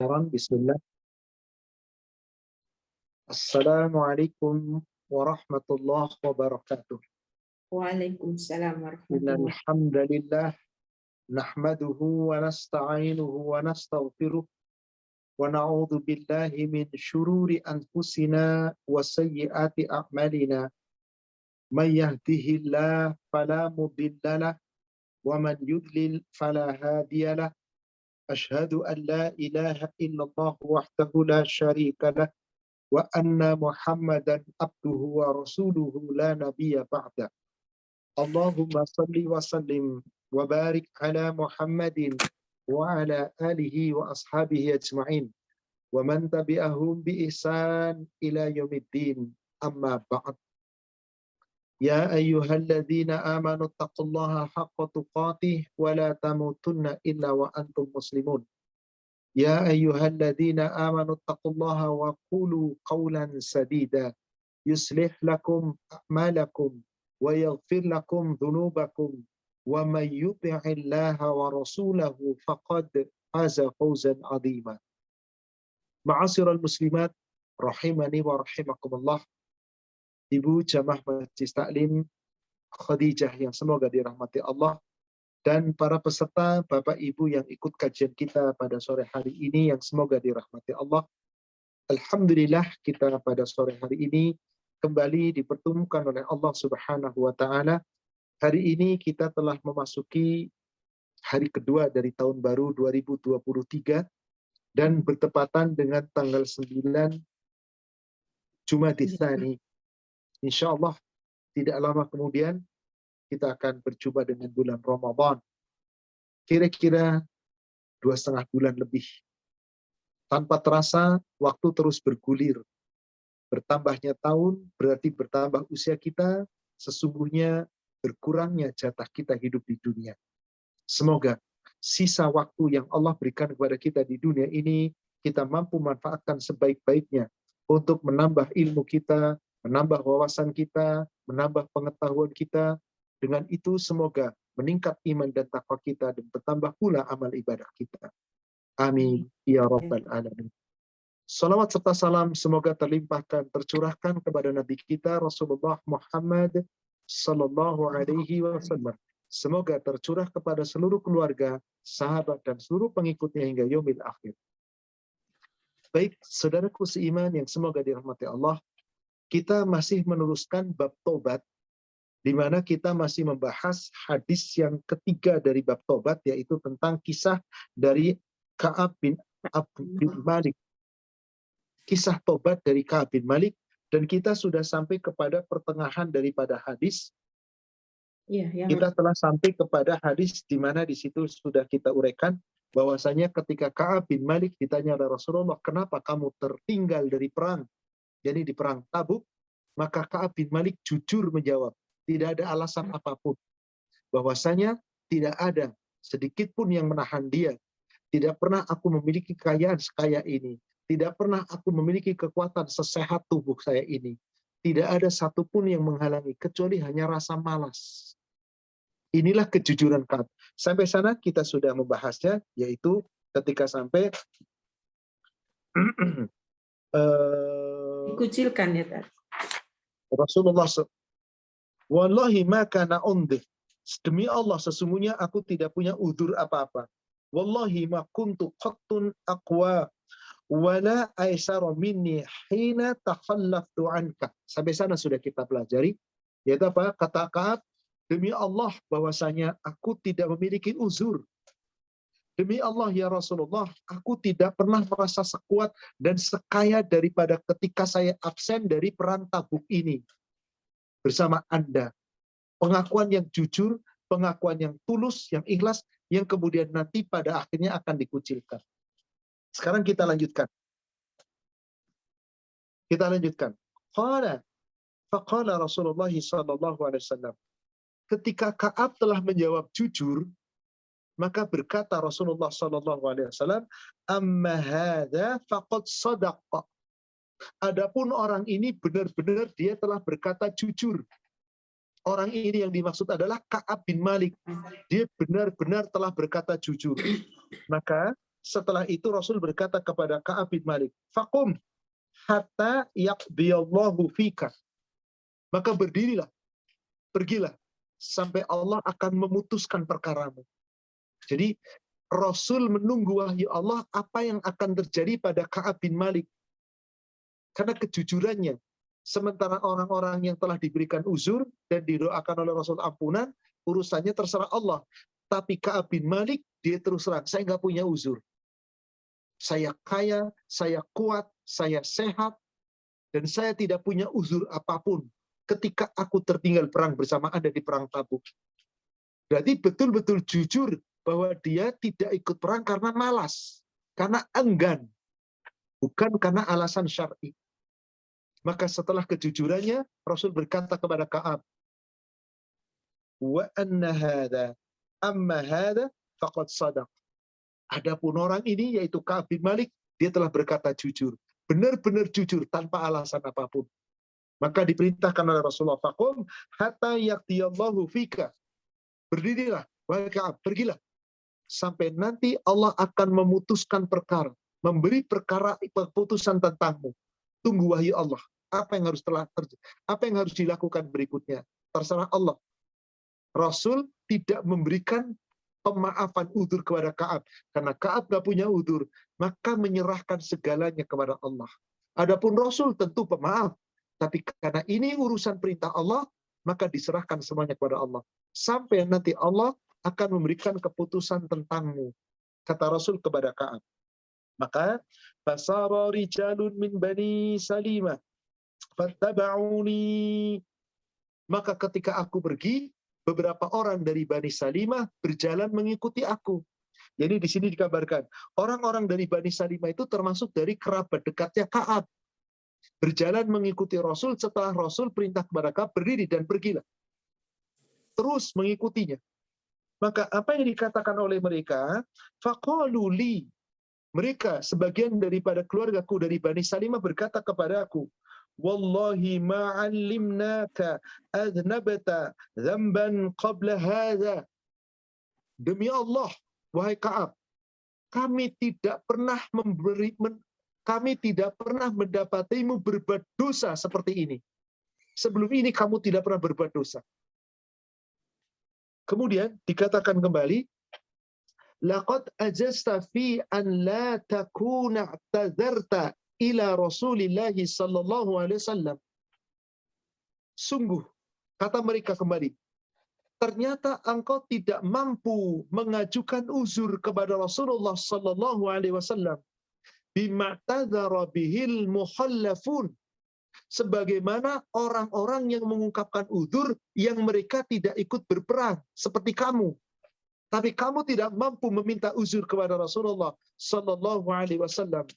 Bismillah. Assalamualaikum warahmatullahi wabarakatuh. Waalaikumsalam Innal warahmatullahi. hamdalillah nahmaduhu wa nasta'inuhu wa nastaghfiruh wa na'udzu billahi min shururi anfusina wa sayyiati a'malina. May yahdihillahu fala mudilla lahu wa man yudlil fala hadiya lahu. Asyhadu an la ilaha illallah wahdahu la syarika lahu wa anna Muhammadan abduhu wa rasuluhu la nabiyya ba'da. Allahumma salli wa sallim wa barik ala Muhammadin wa ala alihi wa ashabihi ajma'in wa man tabi'ahum bi ihsan ila yaumiddin. Amma ba'd. Ya ayyuhalladzina amanu taqullaha haqqa tuqatih wa la tamutunna illa wa antum muslimun. Ya ayyuhalladzina amanu taqullaha wa qulu qawlan sadida yuslih lakum a'malakum wa yaghfir lakum dhunubakum wa may yuti'illaha wa rasulahu faqad faza fawzan 'azima. Ma'asyiral muslimat rahimani wa rahimakumullah. Ibu jamaah Majelis Taklim Khadijah yang semoga dirahmati Allah, dan para peserta Bapak Ibu yang ikut kajian kita pada sore hari ini yang semoga dirahmati Allah. Alhamdulillah kita pada sore hari ini kembali dipertemukan oleh Allah Subhanahu wa taala. Hari ini kita telah memasuki hari kedua dari tahun baru 2023 dan bertepatan dengan tanggal 9 Jumadil Tsani. Insyaallah tidak lama kemudian kita akan berjumpa dengan bulan Ramadan. Kira-kira 2,5 bulan lebih. Tanpa terasa, waktu terus bergulir. Bertambahnya tahun, berarti bertambah usia kita, sesungguhnya berkurangnya jatah kita hidup di dunia. Semoga sisa waktu yang Allah berikan kepada kita di dunia ini, kita mampu manfaatkan sebaik-baiknya untuk menambah ilmu kita, menambah wawasan kita, menambah pengetahuan kita. Dengan itu semoga meningkat iman dan takwa kita dan bertambah pula amal ibadah kita. Amin ya rabbal alamin. Salawat serta salam semoga terlimpahkan, tercurahkan kepada Nabi kita Rasulullah Muhammad sallallahu alaihi wasallam. Semoga tercurah kepada seluruh keluarga, sahabat dan seluruh pengikutnya hingga yaumil akhir. Baik, saudaraku seiman yang semoga dirahmati Allah, kita masih meneruskan bab tobat, di mana kita masih membahas hadis yang ketiga dari bab tobat, yaitu tentang kisah dari Ka'ab bin Malik. Kisah tobat dari Ka'ab bin Malik, dan kita sudah sampai kepada pertengahan daripada hadis. Kita telah sampai kepada hadis di mana di situ sudah kita uraikan bahwasanya ketika Ka'ab bin Malik ditanya oleh Rasulullah, kenapa kamu tertinggal dari perang, jadi di perang Tabuk, maka Ka'ab bin Malik jujur menjawab, tidak ada alasan apapun, bahwasanya tidak ada sedikit pun yang menahan dia. Tidak pernah aku memiliki kekayaan sekaya ini. Tidak pernah aku memiliki kekuatan sesehat tubuh saya ini. Tidak ada satupun yang menghalangi, kecuali hanya rasa malas. Inilah kejujuran Ka'ab. Sampai sana kita sudah membahasnya, yaitu ketika sampai Dikucilkan ya Tad. Rasulullah Wallahi ma kana undhif. Demi Allah sesungguhnya aku tidak punya udzur apa-apa. Wallahi ma kuntu qattun aqwa wala aisara minni hina takhallaftu anka. Sampai sana sudah kita pelajari. Yaitu apa? Kata Ka'ab, demi Allah bahwasanya aku tidak memiliki uzur. Demi Allah ya Rasulullah, aku tidak pernah merasa sekuat dan sekaya daripada ketika saya absen dari perang Tabuk ini bersama Anda. Pengakuan yang jujur, pengakuan yang tulus, yang ikhlas, yang kemudian nanti pada akhirnya akan dikucilkan. Sekarang kita lanjutkan. Faqala Rasulullah sallallahu alaihi wasallam. Ketika Ka'ab telah menjawab jujur, maka berkata Rasulullah sallallahu alaihi wasallam, "Amma hadza faqad sadaqa." Adapun orang ini benar-benar dia telah berkata jujur. Orang ini yang dimaksud adalah Ka'ab bin Malik. Dia benar-benar telah berkata jujur. Maka Setelah itu Rasul berkata kepada Ka'ab bin Malik, "Faqum hatta yaqdiyallahu fika." Maka berdirilah, pergilah sampai Allah akan memutuskan perkaramu. Jadi Rasul menunggu wahyu Allah apa yang akan terjadi pada Ka'ab bin Malik. Karena kejujurannya. Sementara orang-orang yang telah diberikan uzur dan didoakan oleh Rasul ampunan, urusannya terserah Allah. Tapi Ka'ab bin Malik, dia terus terang, saya nggak punya uzur. Saya kaya, saya kuat, saya sehat, dan saya tidak punya uzur apapun ketika aku tertinggal perang bersama Anda di perang Tabuk. Berarti betul-betul jujur bahwa dia tidak ikut perang karena malas, karena enggan, bukan karena alasan syar'i. Maka setelah kejujurannya, Rasul berkata kepada Ka'ab, "Wa anna hadha, amma hadha, faqad sadaq." Adapun orang ini, yaitu Ka'ab bin Malik, dia telah berkata jujur. Benar-benar jujur, tanpa alasan apapun. Maka diperintahkan oleh Rasulullah, "Faqum hatta yaqdiyallahu fika." Berdirilah, wahai Ka'ab, pergilah. Sampai nanti Allah akan memutuskan perkara, memberi perkara keputusan tentangmu. Tunggu wahyu Allah. Apa yang harus apa yang harus dilakukan berikutnya? Terserah Allah. Rasul tidak memberikan pemaafan udzur kepada Ka'ab. Karena Ka'ab gak punya udzur, maka menyerahkan segalanya kepada Allah. Adapun Rasul tentu pemaaf. Tapi karena ini urusan perintah Allah, maka diserahkan semuanya kepada Allah. Sampai nanti Allah akan memberikan keputusan tentangmu. Kata Rasul kepada Ka'ab. Maka fasara rijalun min bani Salimah fattaba'uni. Maka ketika aku pergi, beberapa orang dari Bani Salimah berjalan mengikuti aku. Jadi di sini dikabarkan, orang-orang dari Bani Salimah itu termasuk dari kerabat dekatnya Ka'ab. Berjalan mengikuti Rasul setelah Rasul perintah kepada Ka'ab berdiri dan pergilah. Terus mengikutinya. Maka apa yang dikatakan oleh mereka? Faqalu li. Mereka, sebagian daripada keluargaku dari Bani Salimah berkata kepada aku, "Wallahi ma'allimnaka adnabata dzamban qabla hadha." Demi Allah, wahai Ka'ab, kami tidak pernah mendapatimu berbuat dosa seperti ini. Sebelum ini kamu tidak pernah berbuat dosa. Kemudian dikatakan kembali, laqad ajasta fi an la takuna i'tazarta ila Rasulillah sallallahu alaihi wasallam. Sungguh, kata mereka kembali, ternyata engkau tidak mampu mengajukan uzur kepada Rasulullah sallallahu alaihi wasallam bima'tadzara bihil mukhallafun, sebagaimana orang-orang yang mengungkapkan uzur yang mereka tidak ikut berperang seperti kamu. Tapi kamu tidak mampu meminta uzur kepada Rasulullah sallallahu alaihi wasallam.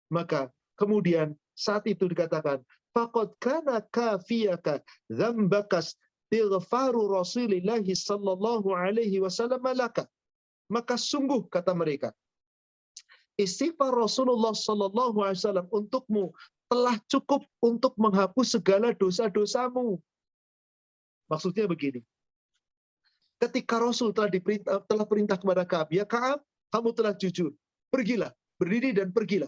Maka kemudian saat itu dikatakan, faqad kana kafiyaka dzambaka istighfaru Rasulillah sallallahu alaihi wasallam laka. Maka sungguh kata mereka, istighfar Rasulullah sallallahu alaihi wasallam untukmu telah cukup untuk menghapus segala dosa-dosamu. Maksudnya begini. Ketika Rasul telah perintah kepada Ka'ab, ya Ka'ab, kamu telah jujur. Pergilah, berdiri dan pergilah.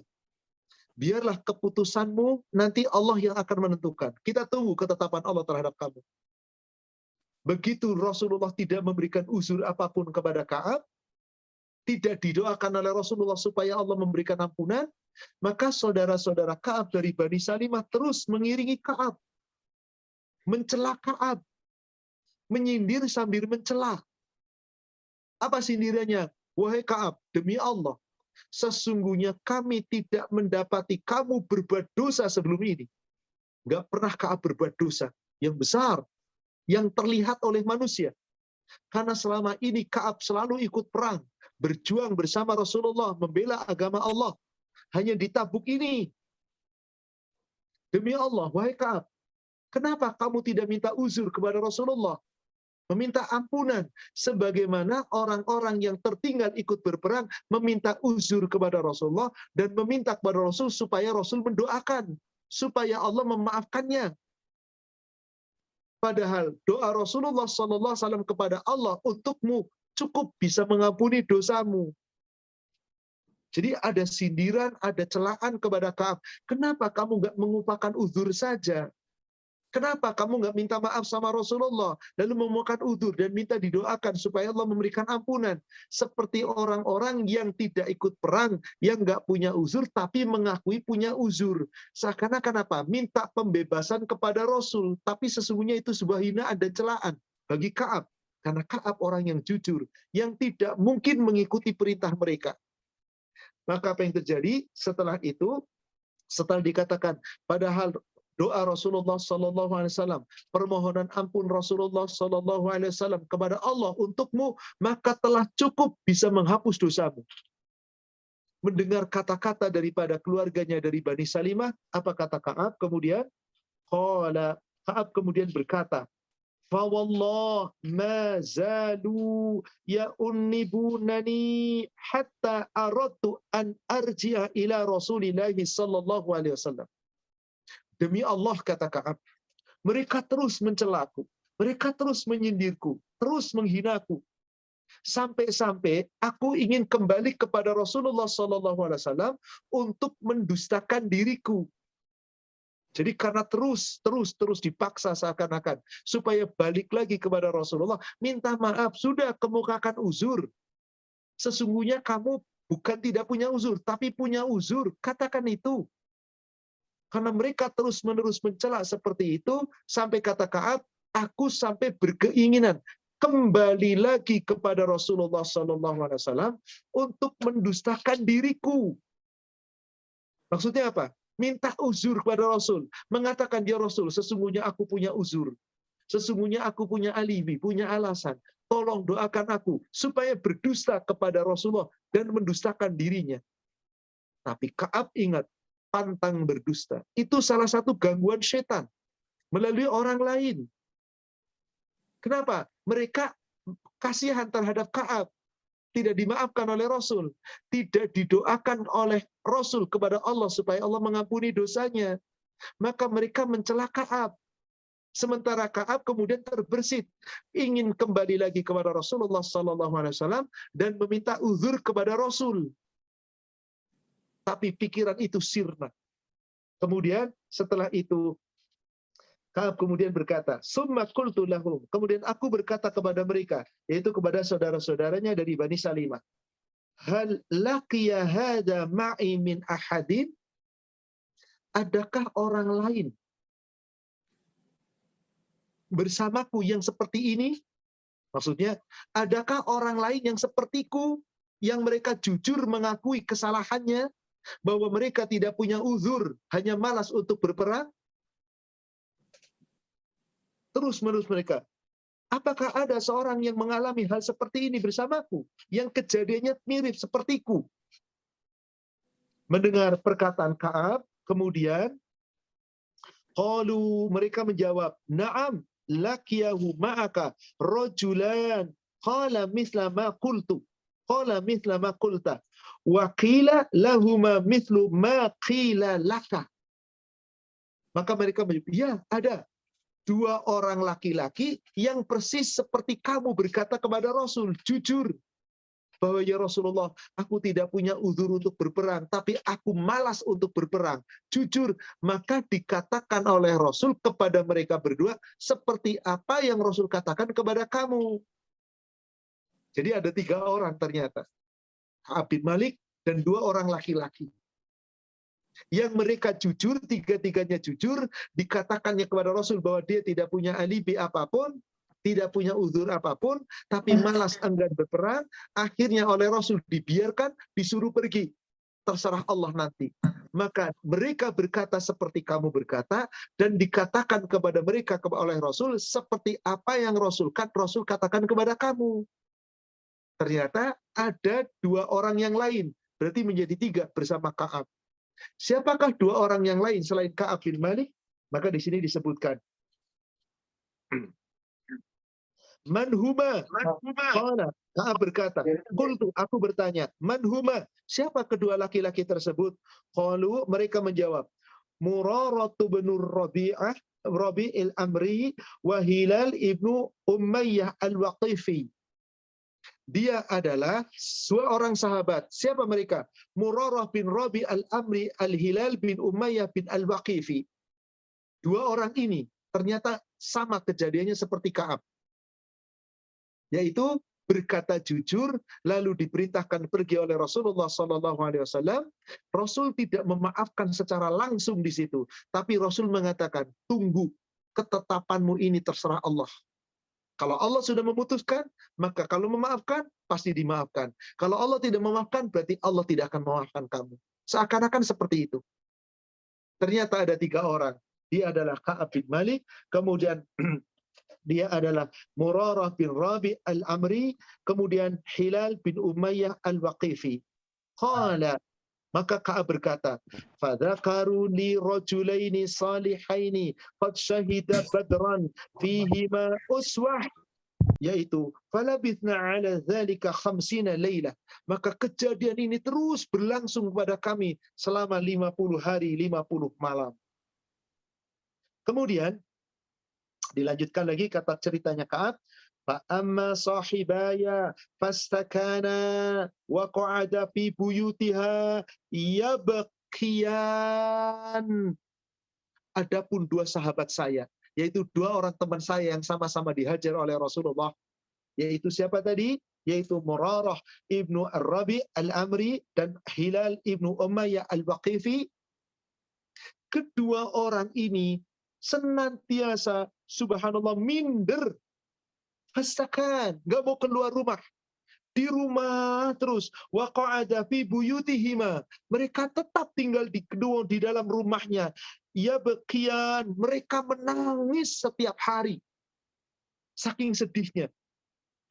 Biarlah keputusanmu nanti Allah yang akan menentukan. Kita tunggu ketetapan Allah terhadap kamu. Begitu Rasulullah tidak memberikan uzur apapun kepada Ka'ab, tidak didoakan oleh Rasulullah supaya Allah memberikan ampunan, maka saudara-saudara Ka'ab dari Bani Salimah terus mengiringi Ka'ab. Mencela Ka'ab. Menyindir sambil mencela. Apa sindirannya? Wahai Ka'ab, demi Allah, sesungguhnya kami tidak mendapati kamu berbuat dosa sebelum ini. Nggak pernah Ka'ab berbuat dosa yang besar, yang terlihat oleh manusia. Karena selama ini Ka'ab selalu ikut perang, berjuang bersama Rasulullah, membela agama Allah. Hanya di Tabuk ini. Demi Allah, wahai Ka'ab, kenapa kamu tidak minta uzur kepada Rasulullah? Meminta ampunan, sebagaimana orang-orang yang tertinggal ikut berperang meminta uzur kepada Rasulullah dan meminta kepada Rasul supaya Rasul mendoakan, supaya Allah memaafkannya. Padahal doa Rasulullah SAW kepada Allah untukmu cukup bisa mengampuni dosamu. Jadi ada sindiran, ada celaan kepada Ka'ab. Kenapa kamu nggak mengupakan uzur saja? Kenapa kamu nggak minta maaf sama Rasulullah, lalu memohon uzur dan minta didoakan supaya Allah memberikan ampunan? Seperti orang-orang yang tidak ikut perang, yang nggak punya uzur, tapi mengakui punya uzur. Seakan-akan apa? Minta pembebasan kepada Rasul, tapi sesungguhnya itu sebuah hinaan dan celaan bagi Ka'ab. Karena Ka'ab orang yang jujur, yang tidak mungkin mengikuti perintah mereka. Maka apa yang terjadi setelah itu? Setelah dikatakan, padahal doa Rasulullah Sallallahu Alaihi Wasallam, permohonan ampun Rasulullah Sallallahu Alaihi Wasallam kepada Allah untukmu, maka telah cukup bisa menghapus dosamu. Mendengar kata-kata daripada keluarganya dari Bani Salimah, apa kata Ka'ab kemudian? Ka'ab kemudian berkata, فوالله ما زالوا يؤنبونني حتى أردت أن أرجع إلى رسول الله صلى الله عليه وسلم. Demi Allah, kata Ka'ab, mereka terus mencelaku, mereka terus menyindirku, terus menghinaku, sampai-sampai aku ingin kembali kepada Rasulullah SAW untuk mendustakan diriku. Jadi karena terus dipaksa seakan-akan supaya balik lagi kepada Rasulullah, minta maaf, sudah kemukakan uzur. Sesungguhnya kamu bukan tidak punya uzur, tapi punya uzur. Katakan itu. Karena mereka terus-menerus mencela seperti itu, sampai kata Ka'ab, aku sampai berkeinginan kembali lagi kepada Rasulullah SAW untuk mendustakan diriku. Maksudnya apa? Minta uzur kepada Rasul. Mengatakan, ya Rasul, sesungguhnya aku punya uzur. Sesungguhnya aku punya alibi, punya alasan. Tolong doakan aku supaya berdusta kepada Rasulullah dan mendustakan dirinya. Tapi Ka'ab ingat, pantang berdusta. Itu salah satu gangguan setan melalui orang lain. Kenapa? Mereka kasihan terhadap Ka'ab. Tidak dimaafkan oleh Rasul, tidak didoakan oleh Rasul kepada Allah supaya Allah mengampuni dosanya, maka mereka mencela Ka'ab. Sementara Ka'ab kemudian terbersit, ingin kembali lagi kepada Rasulullah SAW dan meminta uzur kepada Rasul. Tapi pikiran itu sirna. Kemudian setelah itu Ka'ab kemudian berkata, "Summa qultu lahum." Kemudian aku berkata kepada mereka, yaitu kepada saudara-saudaranya dari Bani Salimah, "Hal laqiya hada ma'i min ahadin?" Adakah orang lain bersamaku yang seperti ini? Maksudnya, adakah orang lain yang sepertiku, yang mereka jujur mengakui kesalahannya, bahwa mereka tidak punya uzur, hanya malas untuk berperang? Terus-menerus mereka, apakah ada seorang yang mengalami hal seperti ini bersamaku, yang kejadiannya mirip sepertiku? Mendengar perkataan Ka'ab, kemudian qalu, mereka menjawab, na'am, laqiyahu ma'aka rajulan qala mithla ma qultu, qala mithla ma qulta, wa qila lahuma mithlu ma qila laka. Maka mereka menjawab, ya, ada dua orang laki-laki yang persis seperti kamu berkata kepada Rasul, jujur, bahwa ya Rasulullah, aku tidak punya uzur untuk berperang, tapi aku malas untuk berperang. Jujur, maka dikatakan oleh Rasul kepada mereka berdua, seperti apa yang Rasul katakan kepada kamu. Jadi ada 3 orang ternyata. Ka'ab bin Malik dan 2 orang laki-laki. Yang mereka jujur, 3-tiganya jujur, dikatakannya kepada Rasul bahwa dia tidak punya alibi apapun, tidak punya uzur apapun, tapi malas enggan berperang, akhirnya oleh Rasul dibiarkan, disuruh pergi. Terserah Allah nanti. Maka mereka berkata seperti kamu berkata, dan dikatakan kepada mereka oleh Rasul, seperti apa yang Rasul katakan kepada kamu. Ternyata ada 2 orang yang lain, berarti menjadi 3 bersama Ka'ab. Siapakah 2 orang yang lain selain Ka'ab bin Malik? Maka di sini disebutkan, manhuma. Ka'ab berkata, qultu, aku bertanya, manhuma, siapa kedua laki-laki tersebut? Qalu, mereka menjawab, Muraratu bin Rabi'il Amri wa Hilal ibnu Umayyah al-Waqifi. Dia adalah seorang sahabat. Siapa mereka? Murarah bin Rabi al-Amri al-Hilal bin Umayyah bin al-Waqifi. Dua orang ini ternyata sama kejadiannya seperti Ka'ab. Yaitu berkata jujur, lalu diperintahkan pergi oleh Rasulullah SAW. Rasul tidak memaafkan secara langsung di situ, tapi Rasul mengatakan, tunggu, ketetapanmu ini terserah Allah. Kalau Allah sudah memutuskan, maka kalau memaafkan, pasti dimaafkan. Kalau Allah tidak memaafkan, berarti Allah tidak akan memaafkan kamu. Seakan-akan seperti itu. Ternyata ada 3 orang. Dia adalah Ka'ab bin Malik, kemudian dia adalah Murarah bin Rabi al-Amri, kemudian Hilal bin Umayyah al-Waqifi. Qala, maka Ka'ab berkata, "Fadzakaru li rajulaini salihaini qad syahida badran fihima uswah." Yaitu falabithna ala dzalika 50 lailah. Maka kejadian ini terus berlangsung kepada kami selama 50 hari 50 malam. Kemudian dilanjutkan lagi kata ceritanya Ka'ab, fa amma sahibaya fastakana wa qa'ada fi buyutiha yabqiyan. Adapun 2 sahabat saya, yaitu 2 orang teman saya yang sama-sama dihajar oleh Rasulullah, yaitu siapa tadi? Yaitu Murarah ibnu Ar-Rabi al-Amri dan Hilal ibnu Umayyah al-Waqifi. Kedua orang ini senantiasa subhanallah minder, fastakan, nggak mau keluar rumah, di rumah terus, wa qa'ada fi buyutihima, mereka tetap tinggal di dalam rumahnya, ya bekian, mereka menangis setiap hari, saking sedihnya.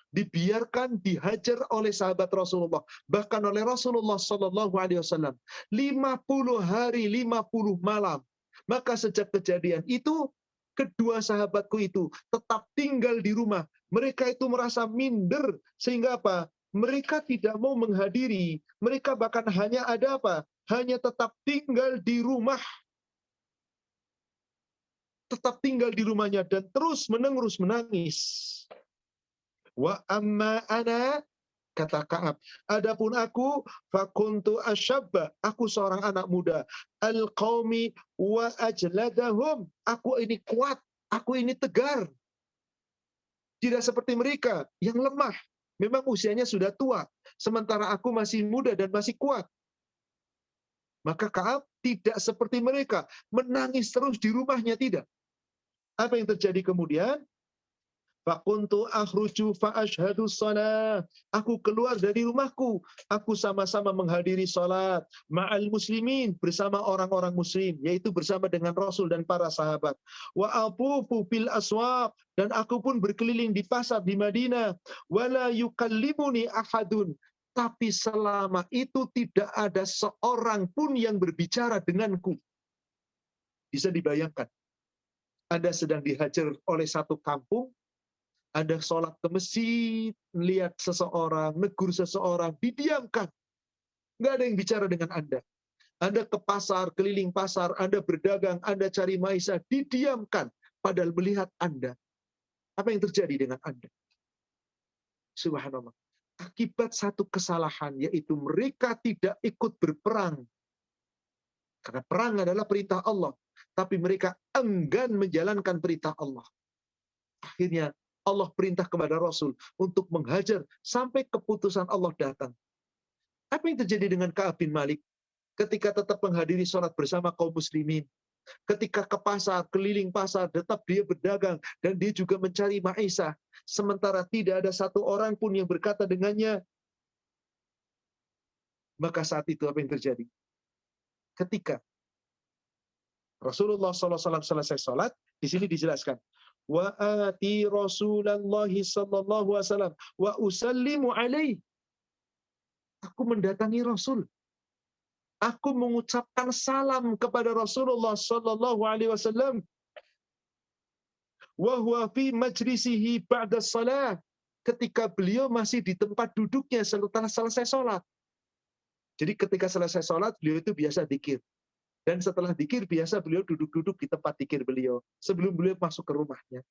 Dibiarkan dihajar oleh sahabat Rasulullah, bahkan oleh Rasulullah Sallallahu Alaihi Wasallam 50 hari 50 malam. Maka sejak kejadian itu, kedua sahabatku itu tetap tinggal di rumah. Mereka itu merasa minder, sehingga apa? Mereka tidak mau menghadiri. Mereka bahkan hanya ada apa? Hanya tetap tinggal di rumah. Tetap tinggal di rumahnya dan terus menangis menangis. Wa amma ana, kata Ka'ab, adapun aku, fakuntu asyabba, aku seorang anak muda, al-qaumi wa ajladahum, aku ini kuat, aku ini tegar. Tidak seperti mereka yang lemah, memang usianya sudah tua, sementara aku masih muda dan masih kuat. Maka Ka'ab tidak seperti mereka, menangis terus di rumahnya, tidak. Apa yang terjadi kemudian? Fakuntu akhruju fa ashhadu shalah. Aku keluar dari rumahku, aku sama-sama menghadiri salat ma'al muslimin, bersama orang-orang muslim, yaitu bersama dengan Rasul dan para sahabat. Wa afufu fil aswaq, dan aku pun berkeliling di pasar di Madinah. Wala yukallimuni ahadun, tapi selama itu tidak ada seorang pun yang berbicara denganku. Bisa dibayangkan, Anda sedang dihajar oleh satu kampung, Anda sholat ke masjid, lihat seseorang, negur seseorang, didiamkan. Nggak ada yang bicara dengan Anda. Anda ke pasar, keliling pasar, Anda berdagang, Anda cari maisha, didiamkan. Padahal melihat Anda. Apa yang terjadi dengan Anda? Subhanallah. Akibat satu kesalahan, yaitu mereka tidak ikut berperang. Karena perang adalah perintah Allah. Tapi mereka enggan menjalankan perintah Allah. Akhirnya Allah perintah kepada Rasul untuk menghajar sampai keputusan Allah datang. Apa yang terjadi dengan Ka'ab bin Malik? Ketika tetap menghadiri sholat bersama kaum muslimin, ketika ke pasar, keliling pasar, tetap dia berdagang, dan dia juga mencari maisha, sementara tidak ada satu orang pun yang berkata dengannya. Maka saat itu apa yang terjadi? Ketika Rasulullah SAW selesai sholat, di sini dijelaskan, wa ati Rasulullah sallallahu alaihi wasallam wa usallimu alaihi. Aku mendatangi Rasul. Aku mengucapkan salam kepada Rasulullah sallallahu alaihi wasallam. Wa huwa fi majlisihi ba'da shalah. Ketika beliau masih di tempat duduknya setelah selesai sholat. Jadi ketika selesai sholat, beliau itu biasa dzikir. Dan setelah dzikir, biasa beliau duduk-duduk di tempat dzikir beliau. Sebelum beliau masuk ke rumahnya.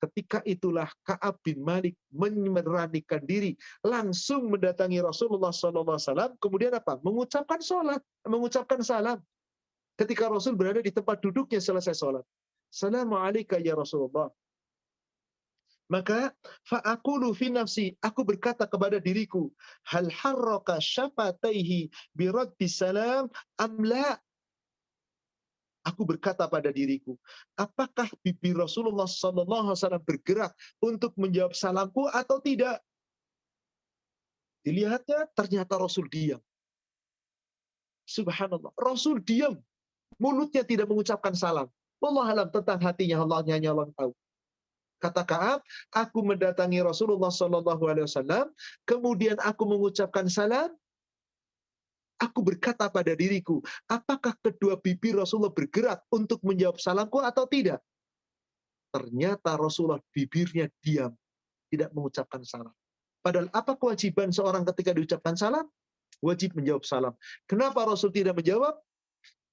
Ketika itulah Ka'ab bin Malik memberanikan diri langsung mendatangi Rasulullah SAW. Kemudian apa? Mengucapkan salat, mengucapkan salam. Ketika Rasul berada di tempat duduknya selesai salat. Assalamualaikum ya Rasulullah. Maka fa'aqulu fi nafsi, aku berkata kepada diriku, hal harraka syafataihi biraddi salam am la? Aku berkata pada diriku, apakah bibir Rasulullah SAW bergerak untuk menjawab salamku atau tidak? Dilihatnya ternyata Rasul diam. Subhanallah, Rasul diam, mulutnya tidak mengucapkan salam. Wallahu alam, tentang hatinya Allah hanya Allah tahu. Kata Ka'ab, aku mendatangi Rasulullah SAW, kemudian aku mengucapkan salam. Aku berkata pada diriku, apakah kedua bibir Rasulullah bergerak untuk menjawab salamku atau tidak? Ternyata Rasulullah bibirnya diam, tidak mengucapkan salam. Padahal apa kewajiban seorang ketika diucapkan salam? Wajib menjawab salam. Kenapa Rasul tidak menjawab?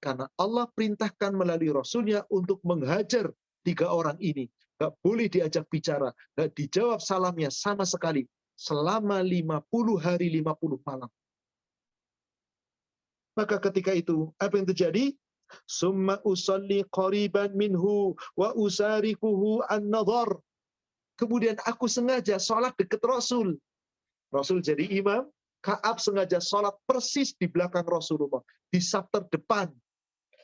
Karena Allah perintahkan melalui Rasulnya untuk menghajar 3 orang ini. Gak boleh diajak bicara, gak dijawab salamnya sama sekali. Selama 50 hari 50 malam. Maka ketika itu, apa yang terjadi? Summa usalli qariban minhu wa usarikuhu an-nadhar. Kemudian aku sengaja sholat dekat Rasul. Rasul jadi imam, Ka'ab sengaja sholat persis di belakang Rasulullah, di saf terdepan.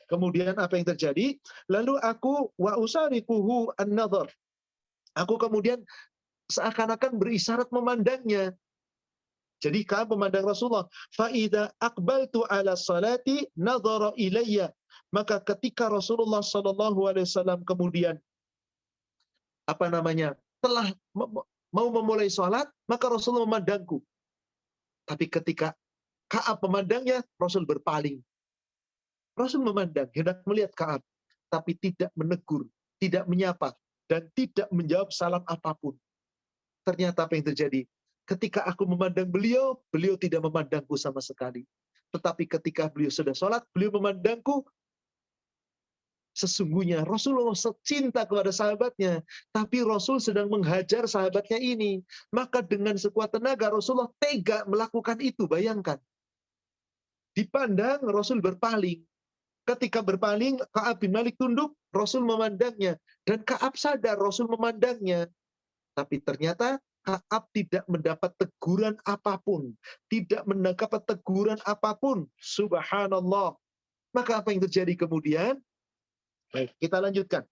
Kemudian apa yang terjadi? Lalu aku wa usarikuhu an-nadhar. Aku kemudian seakan-akan berisyarat memandangnya. Jadi Ka'ab memandang Rasulullah. Fa'idha aqbaltu ala salati nadhara ilayya. Maka ketika Rasulullah SAW kemudian telah mau memulai sholat, maka Rasulullah memandangku. Tapi ketika Ka'ab memandangnya, Rasul berpaling. Rasul memandang, hendak melihat Ka'ab, tapi tidak menegur, tidak menyapa, dan tidak menjawab salam apapun. Ternyata apa yang terjadi? Ketika aku memandang beliau, beliau tidak memandangku sama sekali. Tetapi ketika beliau sudah sholat, beliau memandangku. Sesungguhnya Rasulullah cinta kepada sahabatnya, tapi Rasul sedang menghajar sahabatnya ini. Maka dengan sekuat tenaga Rasulullah tega melakukan itu, bayangkan. Dipandang, Rasul berpaling. Ketika berpaling, Ka'ab bin Malik tunduk, Rasul memandangnya. Dan Ka'ab sadar Rasul memandangnya. Tapi ternyata Ka'ab tidak mendapat teguran apapun. Tidak mendapat teguran apapun. Subhanallah. Maka apa yang terjadi kemudian? Baik, kita lanjutkan.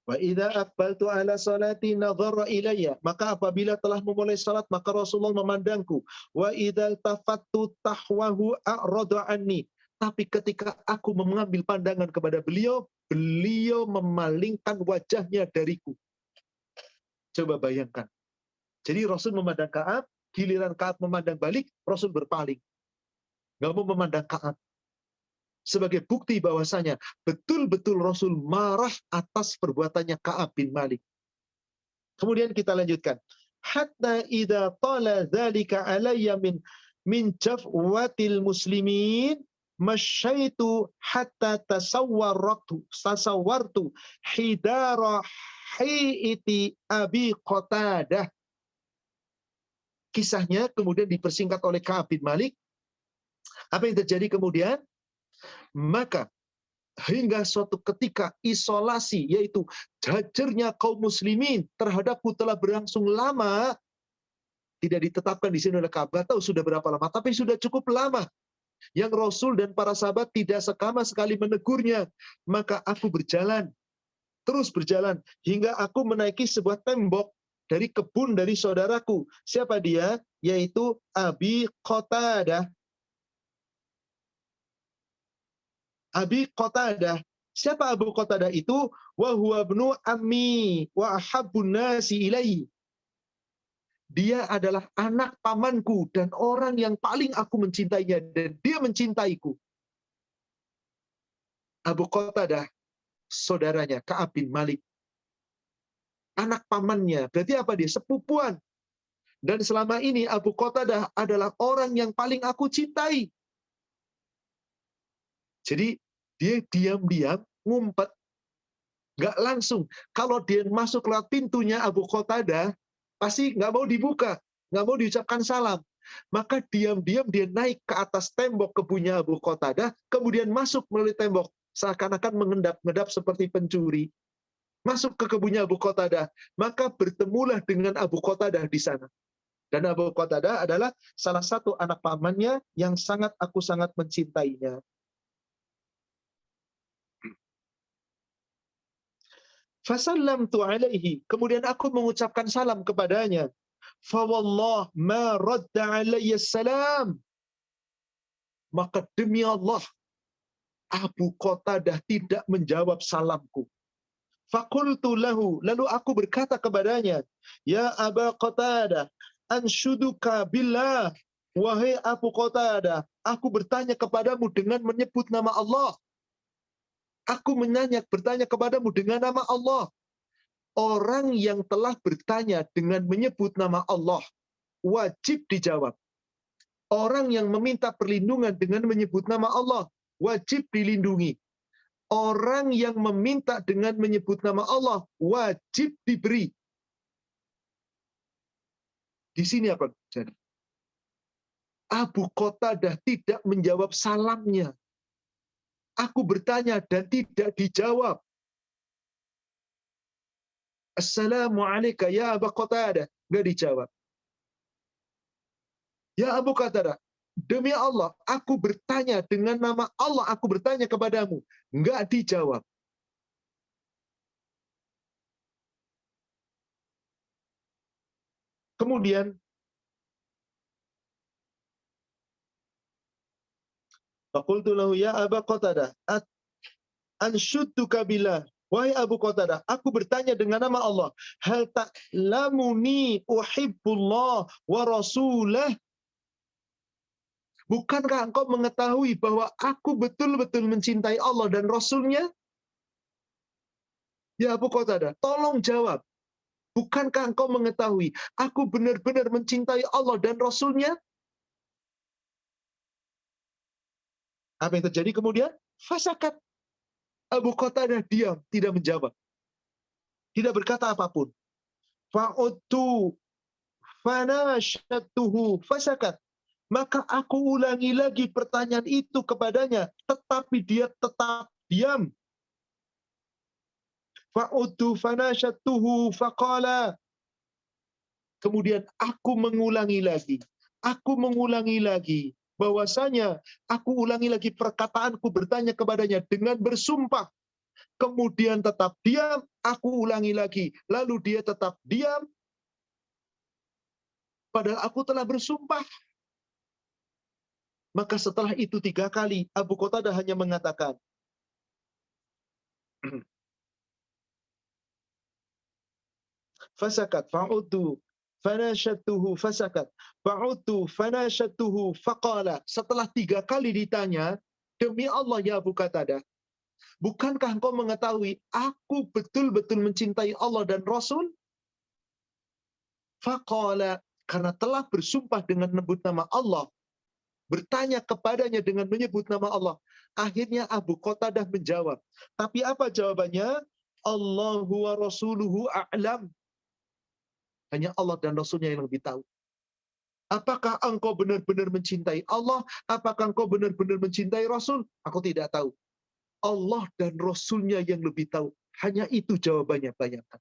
Wa idza aqbaltu ala salati nadhara ilayya. Maka apabila telah memulai salat, maka Rasulullah memandangku. Wa idza tafattu tahwahu a'rada anni. Tapi ketika aku mengambil pandangan kepada beliau, beliau memalingkan wajahnya dariku. Coba bayangkan. Jadi Rasul memandang Ka'ab, giliran Ka'ab memandang balik, Rasul berpaling. Nggak mau memandang Ka'ab. Sebagai bukti bahwasanya betul-betul Rasul marah atas perbuatannya Ka'ab bin Malik. Kemudian kita lanjutkan. Hatta idza tala dzalika alayya min jafwatil muslimin masyaitu hatta tasawwartu hidara haiti Abi Qatadah. Kisahnya kemudian dipersingkat oleh Ka'ab bin Malik. Apa yang terjadi kemudian? Maka hingga suatu ketika isolasi, yaitu hajarnya kaum muslimin terhadapku telah berlangsung lama, tidak ditetapkan di sini oleh Ka'ab, tahu sudah berapa lama, tapi sudah cukup lama, yang Rasul dan para sahabat tidak sama sekali menegurnya. Maka aku berjalan, terus berjalan, hingga aku menaiki sebuah tembok dari kebun dari saudaraku. Siapa dia? Yaitu Abi Qatadah. Abi Qatadah. Siapa Abu Qatadah itu? Wa huwa ibnu ammi wa ahabbun nasi ilaihi. Dia adalah anak pamanku dan orang yang paling aku mencintainya dan dia mencintaiku. Abu Qatadah, saudaranya Ka'ab bin Malik. Anak pamannya, berarti apa dia? Sepupuan. Dan selama ini Abu Qatadah adalah orang yang paling aku cintai. Jadi dia diam-diam ngumpet, nggak langsung. Kalau dia masuk lewat pintunya Abu Qatadah, pasti nggak mau dibuka, nggak mau diucapkan salam. Maka diam-diam dia naik ke atas tembok kebunnya Abu Qatadah, kemudian masuk melalui tembok, seakan-akan mengendap-endap seperti pencuri. Masuk ke kebunnya Abu Qatadah, maka bertemulah dengan Abu Qatadah di sana. Dan Abu Qatadah adalah salah satu anak pamannya yang aku sangat mencintainya. Fasallamtu alaihi, kemudian aku mengucapkan salam kepadanya. Fawallah ma radda alayya salam. Maka demi Allah, Abu Qatadah tidak menjawab salamku. Fakultu lahu, lalu aku berkata kepadanya, ya Aba Qatadah, anshuduka billah, wahai Abu Qatadah, aku bertanya kepadamu dengan menyebut nama Allah. Aku bertanya kepadamu dengan nama Allah. Orang yang telah bertanya dengan menyebut nama Allah, wajib dijawab. Orang yang meminta perlindungan dengan menyebut nama Allah, wajib dilindungi. Orang yang meminta dengan menyebut nama Allah, wajib diberi. Di sini apa jadi? Abu Qatadah tidak menjawab salamnya. Aku bertanya dan tidak dijawab. Assalamualaikum ya Abu Qatadah. Nggak dijawab. Ya Abu Qatadah, demi Allah, aku bertanya dengan nama Allah, aku bertanya kepadamu. Nggak dijawab. Kemudian, faqultu lahu ya Abu Qatadah, ansyudduka billah. Wahai Abu Qatadah, aku bertanya dengan nama Allah. Hal ta'lamuni uhibbullah wa rasulah. Bukankah engkau mengetahui bahwa aku betul-betul mencintai Allah dan Rasulnya? Ya Abu Qatadah, tolong jawab. Bukankah engkau mengetahui aku benar-benar mencintai Allah dan Rasulnya? Apa yang terjadi kemudian? Fasakat. Abu Qatadah diam, tidak menjawab. Tidak berkata apapun. Fa'udtu fanashatuhu fasakat. Maka aku ulangi lagi pertanyaan itu kepadanya, tetapi dia tetap diam. Fa'udtu fanashatuhu faqala. Kemudian aku mengulangi lagi. Aku mengulangi lagi. Bahwasanya aku ulangi lagi perkataanku, bertanya kepadanya dengan bersumpah. Kemudian tetap diam, aku ulangi lagi. Lalu dia tetap diam. Padahal aku telah bersumpah. Maka setelah itu 3 kali, Abu Qatadah hanya mengatakan, fasakat fa'udtu fanashatuhu fasakat fa'udtu fanashatuhu faqala. Setelah 3 kali ditanya, demi Allah ya Abu Qatadah, bukankah engkau mengetahui aku betul-betul mencintai Allah dan Rasul? Faqala, karena telah bersumpah dengan menyebut nama Allah, bertanya kepadanya dengan menyebut nama Allah. Akhirnya Abu Qatadah menjawab. Tapi apa jawabannya? Allahu wa rasuluhu a'lam. Hanya Allah dan Rasulnya yang lebih tahu. Apakah engkau benar-benar mencintai Allah? Apakah engkau benar-benar mencintai Rasul? Aku tidak tahu. Allah dan Rasulnya yang lebih tahu. Hanya itu jawabannya, bayangkan.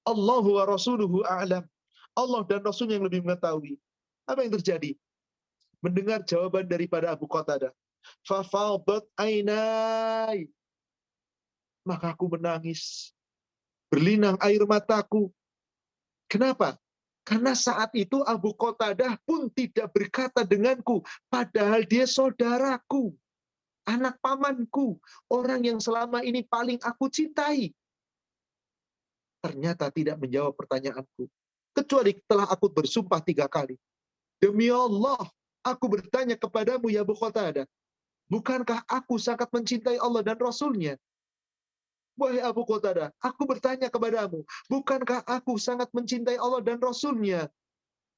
Allahu wa rasuluhu a'lam. Allah dan Rasulnya yang lebih mengetahui. Apa yang terjadi? Mendengar jawaban daripada Abu Qatadah. Fafadat ainai. Maka aku menangis. Berlinang air mataku. Kenapa? Karena saat itu Abu Qatadah pun tidak berkata denganku, padahal dia saudaraku, anak pamanku, orang yang selama ini paling aku cintai. Ternyata tidak menjawab pertanyaanku. Kecuali telah aku bersumpah 3 kali. Demi Allah, aku bertanya kepadamu ya Abu Qatadah, bukankah aku sangat mencintai Allah dan Rasulnya? Wahai Abu Qatadah, aku bertanya kepadamu, bukankah aku sangat mencintai Allah dan Rasulnya?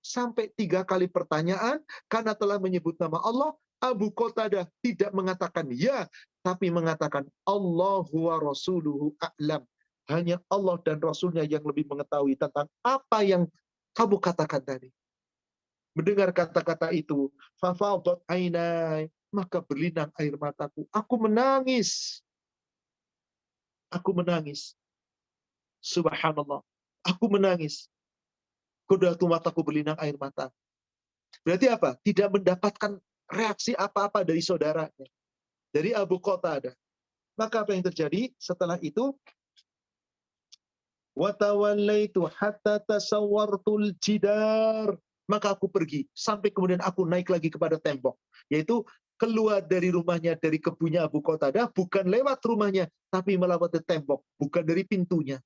Sampai 3 kali pertanyaan, karena telah menyebut nama Allah, Abu Qatadah tidak mengatakan ya, tapi mengatakan Allahu wa rasuluhu a'lam. Hanya Allah dan Rasulnya yang lebih mengetahui tentang apa yang kamu katakan tadi. Mendengar kata-kata itu, fafadat ainai, maka berlinang air mataku. Aku menangis. Aku menangis. Subhanallah. Aku menangis. Kodatu mataku berlinang air mata. Berarti apa? Tidak mendapatkan reaksi apa-apa dari saudaranya. Dari Abu Qatadah. Maka apa yang terjadi setelah itu? Watawallaitu hatta tasawwartul jidar. Maka aku pergi sampai kemudian aku naik lagi kepada tembok. Yaitu keluar dari rumahnya, dari kebunnya Abu Qatadah, bukan lewat rumahnya, tapi melewati tembok, bukan dari pintunya.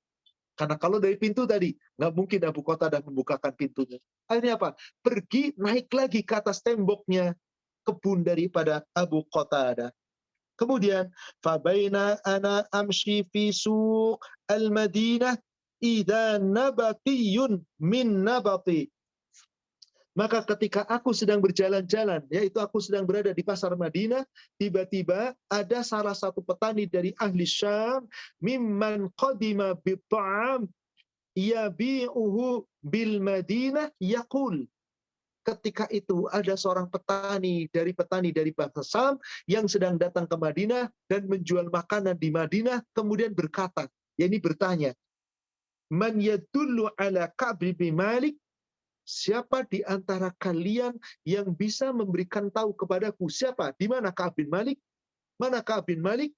Karena kalau dari pintu tadi, nggak mungkin Abu Qatadah membukakan pintunya. Akhirnya apa? Pergi naik lagi ke atas temboknya kebun daripada Abu Qatadah. Kemudian, fabaina ana amshi fi suq al-Madinah idza nabatiyun min nabati. Maka ketika aku sedang berjalan-jalan, yaitu aku sedang berada di pasar Madinah, tiba-tiba ada salah satu petani dari ahli Syam, mimman qadima bi'ta'am yabi'uhu bil Madinah yaqul. Ketika itu ada seorang petani dari bangsa Syam yang sedang datang ke Madinah dan menjual makanan di Madinah, kemudian berkata, yakni bertanya, man yadullu ala Ka'b bin Malik, siapa di antara kalian yang bisa memberikan tahu kepadaku siapa? Di mana Ka'b bin Malik? Mana Ka'b bin Malik?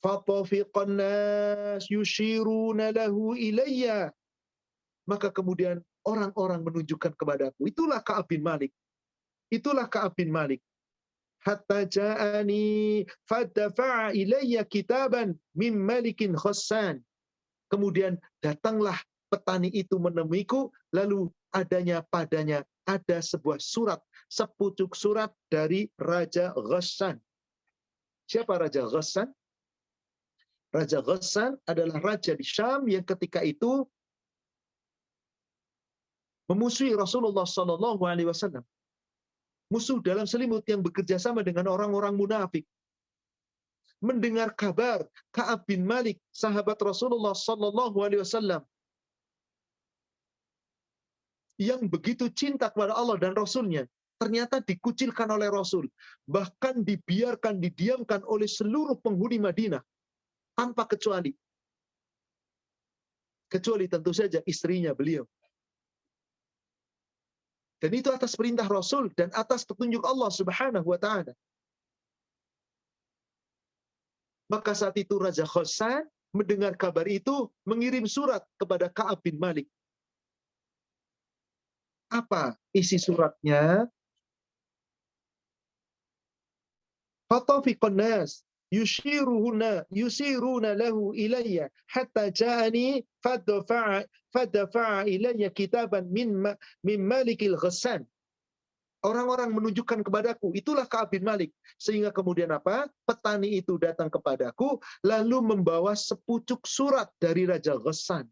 Fatafiqan nas yushiruna lahu ilayya. Maka kemudian orang-orang menunjukkan kepadaku. Itulah Ka'b bin Malik. Itulah Ka'b bin Malik. Hatta ja'ani fadafa'a ilayya kitaban min malikin khassan. Kemudian datanglah petani itu menemuiku, lalu padanya ada sebuah surat, sepucuk surat dari Raja Ghassan. Siapa Raja Ghassan? Raja Ghassan adalah raja di Syam yang ketika itu memusuhi Rasulullah SAW. Musuh dalam selimut yang bekerja sama dengan orang-orang munafik. Mendengar kabar Ka'ab bin Malik, sahabat Rasulullah SAW, yang begitu cinta kepada Allah dan Rasulnya, ternyata dikucilkan oleh Rasul. Bahkan didiamkan oleh seluruh penghuni Madinah, tanpa kecuali. Kecuali tentu saja istrinya beliau. Dan itu atas perintah Rasul dan atas petunjuk Allah Subhanahu wa ta'ala. Maka saat itu Raja Ghassan mendengar kabar itu, mengirim surat kepada Ka'ab bin Malik. Apa isi suratnya? Fatafiqan nas yusiruna lahu ilayya hatta ja'ani fadafa'a ilayya kitaban min Malikil Ghassan. Orang-orang menunjukkan kepadaku, itulah Ka'ab bin Malik. Sehingga kemudian apa? Petani itu datang kepadaku, lalu membawa sepucuk surat dari Raja Ghassan.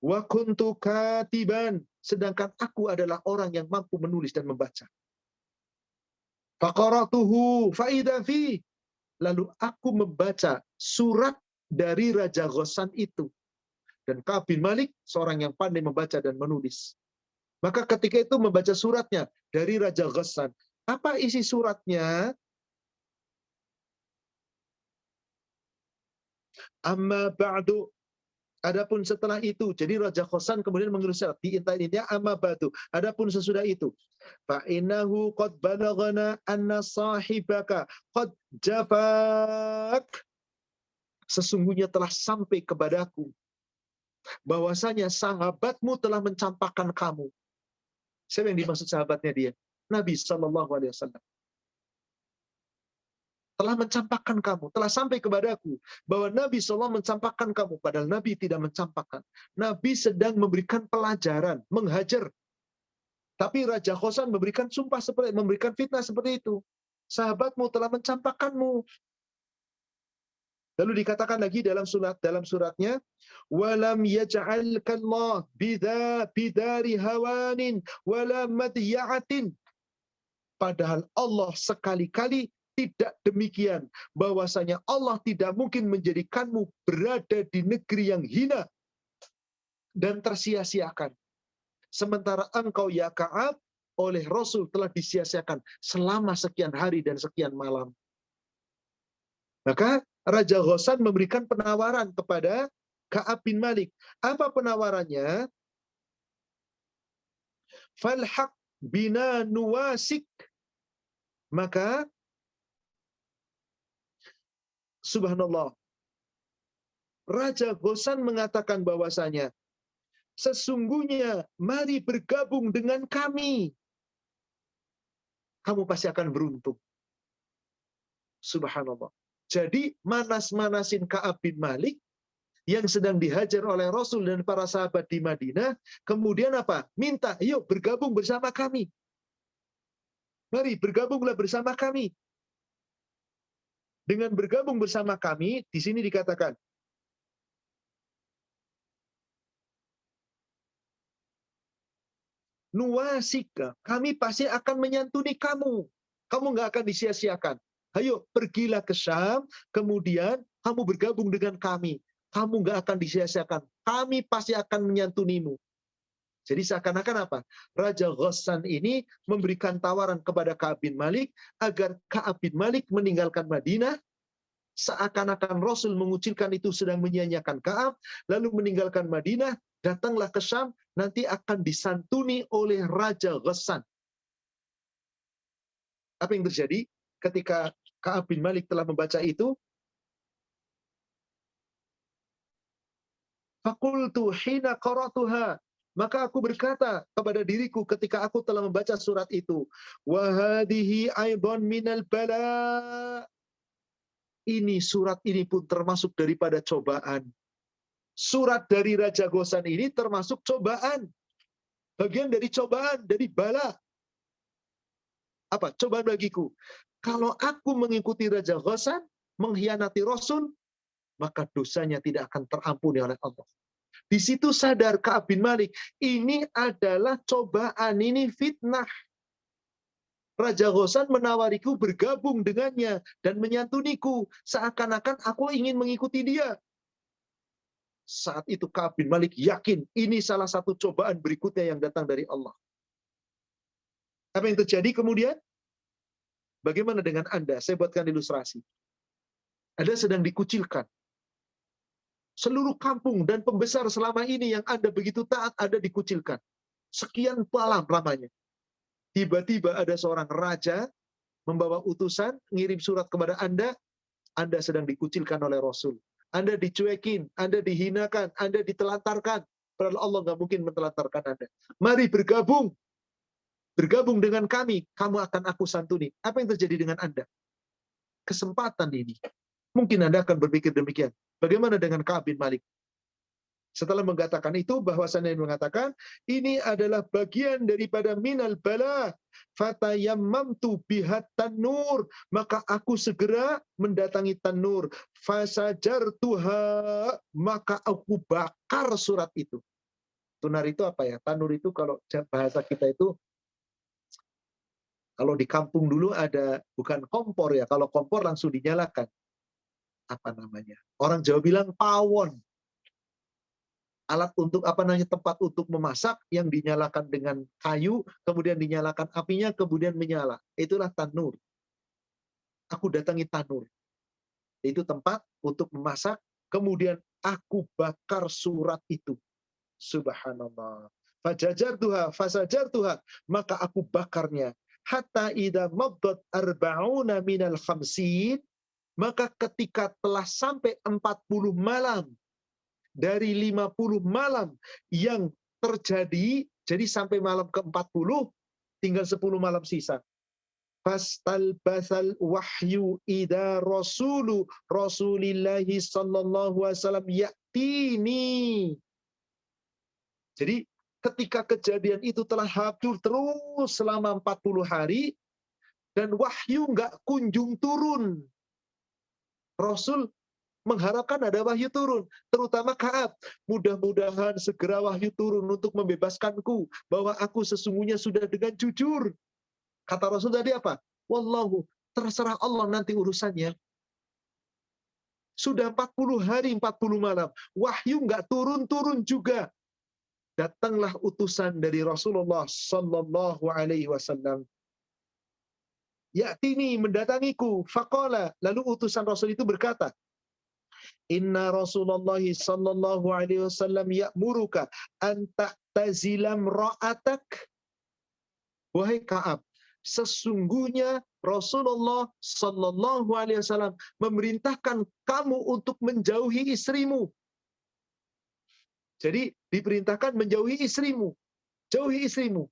Wa kuntu katiban, sedangkan aku adalah orang yang mampu menulis dan membaca. Faqaratuhu fa'idha fi, lalu aku membaca surat dari Raja Ghassan itu. Dan Ka'ab bin Malik seorang yang pandai membaca dan menulis. Maka ketika itu membaca suratnya dari Raja Ghassan. Apa isi suratnya? Amma ba'du. Adapun setelah itu, jadi Raja Ghassan kemudian mengirim surat di intinya amma ba'du. Adapun sesudah itu, fa innahu qad balaghana anna sahibaka qad jafak. Sesungguhnya telah sampai kepadaku bahwasanya sahabatmu telah mencampakkan kamu. Siapa yang dimaksud sahabatnya dia? Nabi SAW. Telah mencampakkan kamu, telah sampai kepadaku bahwa Nabi SAW mencampakkan kamu, padahal Nabi tidak mencampakkan. Nabi sedang memberikan pelajaran, menghajar. Tapi Raja Ghassan memberikan sumpah memberikan fitnah seperti itu. Sahabatmu telah mencampakkanmu. Lalu dikatakan lagi dalam suratnya, walam yaj'alkallah bidari hawanin wala madyatin. Padahal Allah sekali-kali tidak demikian, bahwasanya Allah tidak mungkin menjadikanmu berada di negeri yang hina dan tersia-siakan. Sementara engkau ya Ka'ab oleh Rasul telah disia-siakan selama sekian hari dan sekian malam. Maka Raja Ghassan memberikan penawaran kepada Ka'ab bin Malik. Apa penawarannya? Falhaq bina nuwasik. Maka subhanallah, Raja Ghassan mengatakan bahwasanya sesungguhnya mari bergabung dengan kami. Kamu pasti akan beruntung. Subhanallah. Jadi manas-manasin Ka'ab bin Malik yang sedang dihajar oleh Rasul dan para sahabat di Madinah, kemudian apa? Minta, yuk bergabung bersama kami. Mari bergabunglah bersama kami. Dengan bergabung bersama kami, di sini dikatakan, nuwasika, kami pasti akan menyantuni kamu. Kamu nggak akan disia-siakan. Ayo, pergilah ke Syam, kemudian kamu bergabung dengan kami. Kamu nggak akan disia-siakan. Kami pasti akan menyantunimu. Jadi seakan-akan apa? Raja Ghassan ini memberikan tawaran kepada Ka'ab bin Malik agar Ka'ab bin Malik meninggalkan Madinah. Seakan-akan Rasul mengucilkan itu sedang menyia-nyiakan Ka'ab, lalu meninggalkan Madinah, datanglah ke Syam, nanti akan disantuni oleh Raja Ghassan. Apa yang terjadi ketika Ka'ab bin Malik telah membaca itu? Faqultu hina qara'tuha, maka aku berkata kepada diriku ketika aku telah membaca surat itu, wa hadhihi aidan minal bala. Ini surat ini pun termasuk daripada cobaan. Surat dari Raja Ghassan ini termasuk cobaan. Bagian dari cobaan, dari bala. Apa? Cobaan bagiku. Kalau aku mengikuti Raja Ghassan, mengkhianati Rasul, maka dosanya tidak akan terampuni oleh Allah. Di situ sadar Ka'ab bin Malik, ini adalah cobaan, ini fitnah. Raja Ghassan menawariku bergabung dengannya dan menyantuniku, seakan-akan aku ingin mengikuti dia. Saat itu Ka'ab bin Malik yakin ini salah satu cobaan berikutnya yang datang dari Allah. Apa yang terjadi kemudian? Bagaimana dengan Anda? Saya buatkan ilustrasi. Anda sedang dikucilkan. Seluruh kampung dan pembesar selama ini yang Anda begitu taat, Anda dikucilkan. Sekian malam lamanya. Tiba-tiba ada seorang raja membawa utusan, ngirim surat kepada Anda sedang dikucilkan oleh Rasul. Anda dicuekin, Anda dihinakan, Anda ditelantarkan. Padahal Allah nggak mungkin mentelantarkan Anda. Mari bergabung. Bergabung dengan kami, kamu akan aku santuni. Apa yang terjadi dengan Anda? Kesempatan ini. Mungkin Anda akan berpikir demikian. Bagaimana dengan Ka'ab bin Malik? Setelah mengatakan itu, bahwasannya mengatakan, ini adalah bagian daripada minal bala. Fatayammamtu bihat tanur. Maka aku segera mendatangi tanur. Fasajartuha. Maka aku bakar surat itu. Tunar itu apa ya? Tanur itu kalau bahasa kita itu, kalau di kampung dulu ada, bukan kompor ya. Kalau kompor langsung dinyalakan. Apa namanya? Orang Jawa bilang pawon. Alat untuk tempat untuk memasak yang dinyalakan dengan kayu, kemudian dinyalakan apinya, kemudian menyala. Itulah tanur. Aku datangi tanur. Itu tempat untuk memasak, kemudian aku bakar surat itu. Subhanallah. Fasajartuha, maka aku bakarnya. Hatta idza maddat arba'una minal khamsin, maka ketika telah sampai 40 malam dari 50 malam yang terjadi, jadi sampai malam ke-40, tinggal 10 malam sisa. Fastal basal wahyu ida rasulillahi sallallahu alaihi wasallam ya'tini. Jadi ketika kejadian itu telah hadir terus selama 40 hari, dan wahyu nggak kunjung turun. Rasul mengharapkan ada wahyu turun, terutama Ka'ab. Mudah-mudahan segera wahyu turun untuk membebaskanku, bahwa aku sesungguhnya sudah dengan jujur. Kata Rasul tadi apa? Wallahu, terserah Allah nanti urusannya. Sudah 40 hari, 40 malam. Wahyu nggak turun-turun juga. Datanglah utusan dari Rasulullah Sallallahu Alaihi Wasallam. Ya'tini, mendatangiku. Faqala, lalu utusan Rasul itu berkata, Inna Rasulullah Sallallahu Alaihi Wasallam ya'muruka an ta'tazilam ra'atak. Wahai Ka'ab, sesungguhnya Rasulullah Sallallahu Alaihi Wasallam memerintahkan kamu untuk menjauhi istrimu. Jadi diperintahkan menjauhi istrimu. Jauhi istrimu.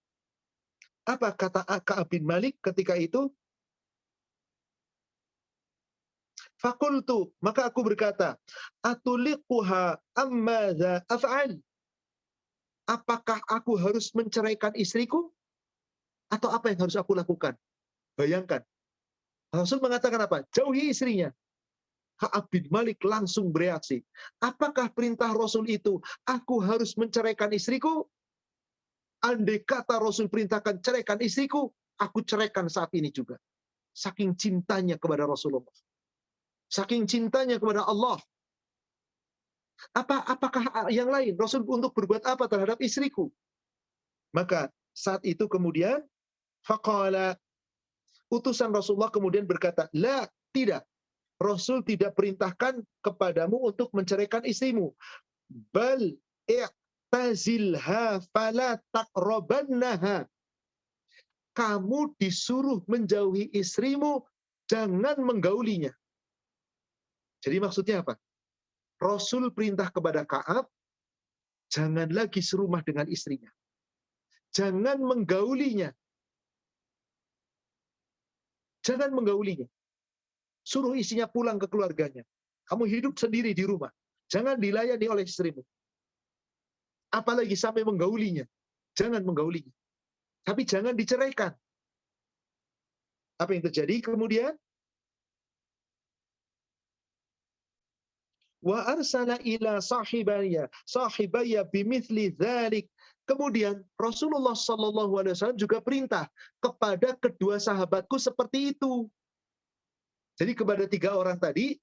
Apa kata Ka'ab bin Malik ketika itu? Fakultu, maka aku berkata, atuliquha ammadha af'al. Apakah aku harus menceraikan istriku? Atau apa yang harus aku lakukan? Bayangkan. Rasul mengatakan apa? Jauhi istrinya. Ka'ab bin Malik langsung bereaksi. Apakah perintah Rasul itu, aku harus menceraikan istriku? Andai kata Rasul perintahkan ceraikan istriku, aku ceraikan saat ini juga. Saking cintanya kepada Rasulullah. Saking cintanya kepada Allah. Apakah yang lain? Rasul untuk berbuat apa terhadap istriku? Maka saat itu kemudian, faqala, utusan Rasulullah kemudian berkata, la, tidak. Rasul tidak perintahkan kepadamu untuk menceraikan istrimu. Bal i'tazilha fala taqrabannaha. Kamu disuruh menjauhi istrimu, jangan menggaulinya. Jadi maksudnya apa? Rasul perintah kepada Ka'ab, jangan lagi serumah dengan istrinya. Jangan menggaulinya. Jangan menggaulinya. Suruh istrinya pulang ke keluarganya. Kamu hidup sendiri di rumah. Jangan dilayani oleh istrimu. Apalagi sampai menggaulinya. Jangan menggaulinya. Tapi jangan diceraikan. Apa yang terjadi kemudian? Wa arsala ila sahibaya bimithli dzalik. Kemudian Rasulullah Shallallahu Alaihi Wasallam juga perintah kepada kedua sahabatku seperti itu. Jadi kepada 3 orang tadi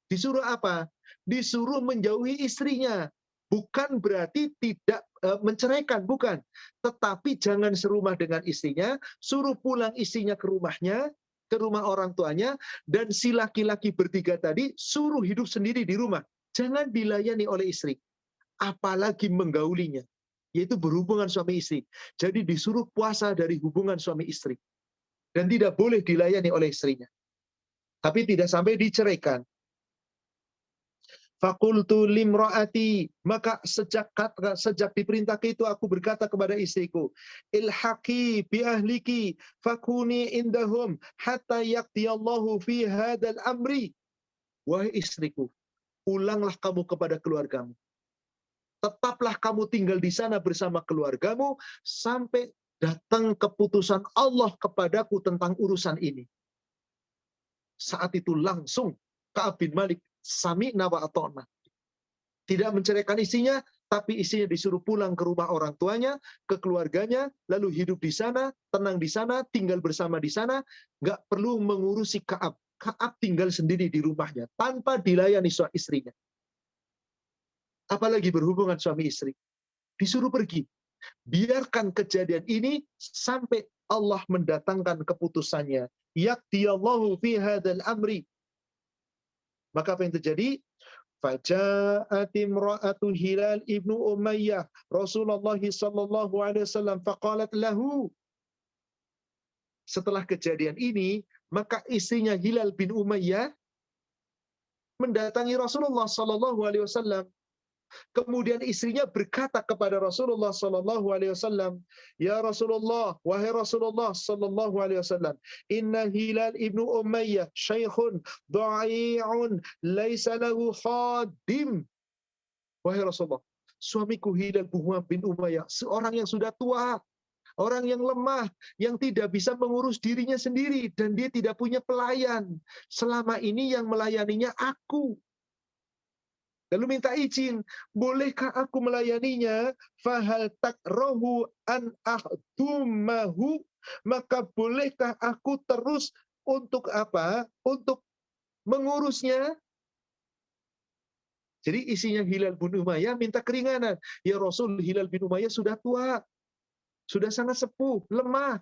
disuruh apa? Disuruh menjauhi istrinya. Bukan berarti tidak menceraikan, bukan. Tetapi jangan serumah dengan istrinya, suruh pulang istrinya ke rumahnya, ke rumah orang tuanya, dan si laki-laki bertiga tadi suruh hidup sendiri di rumah. Jangan dilayani oleh istri. Apalagi menggaulinya. Yaitu berhubungan suami istri. Jadi disuruh puasa dari hubungan suami istri. Dan tidak boleh dilayani oleh istrinya. Tapi tidak sampai diceraikan. Fakultu limraati, maka sejak diperintah itu aku berkata kepada istriku, ilhaqi bi ahliki fakuni indahum hatta yaqdiyallahu fi hadzal amri. Wahai istriku, pulanglah kamu kepada keluargamu. Tetaplah kamu tinggal di sana bersama keluargamu sampai datang keputusan Allah kepadaku tentang urusan ini. Saat itu langsung Ka'ab bin Malik sami'na wa ata'na. Tidak menceraikan istrinya, tapi istrinya disuruh pulang ke rumah orang tuanya, ke keluarganya, lalu hidup di sana, tenang di sana, tinggal bersama di sana, nggak perlu mengurusi Ka'ab. Ka'ab tinggal sendiri di rumahnya, tanpa dilayani suami istrinya. Apalagi berhubungan suami istri. Disuruh pergi. Biarkan kejadian ini sampai Allah mendatangkan keputusannya. Yaqdiyallahu fi hadzal amri. Maka apa yang terjadi? Faja'at imra'atu Hilal ibnu Umayyah Rasulullah sallallahu alaihi wasallam faqalat lahu. Setelah kejadian ini, maka istrinya Hilal bin Umayyah mendatangi Rasulullah sallallahu alaihi wasallam. Kemudian istrinya berkata kepada Rasulullah sallallahu alaihi wasallam, "Ya Rasulullah, wahai Rasulullah sallallahu alaihi wasallam, inna Hilal ibnu Umayyah syaikhun dha'i'un laisa lahu khadim." Wahai Rasulullah, suamiku Hilal bin Umayyah seorang yang sudah tua, Orang yang lemah, yang tidak bisa mengurus dirinya sendiri, dan dia tidak punya pelayan. Selama ini yang melayaninya aku. Lalu minta izin, bolehkah aku melayaninya? Fahal takrahu an ahdumahu, maka bolehkah aku terus untuk apa? Untuk mengurusnya? Jadi isinya Hilal bin Umayyah minta keringanan. Ya Rasul, Hilal bin Umayyah sudah tua, sudah sangat sepuh, lemah,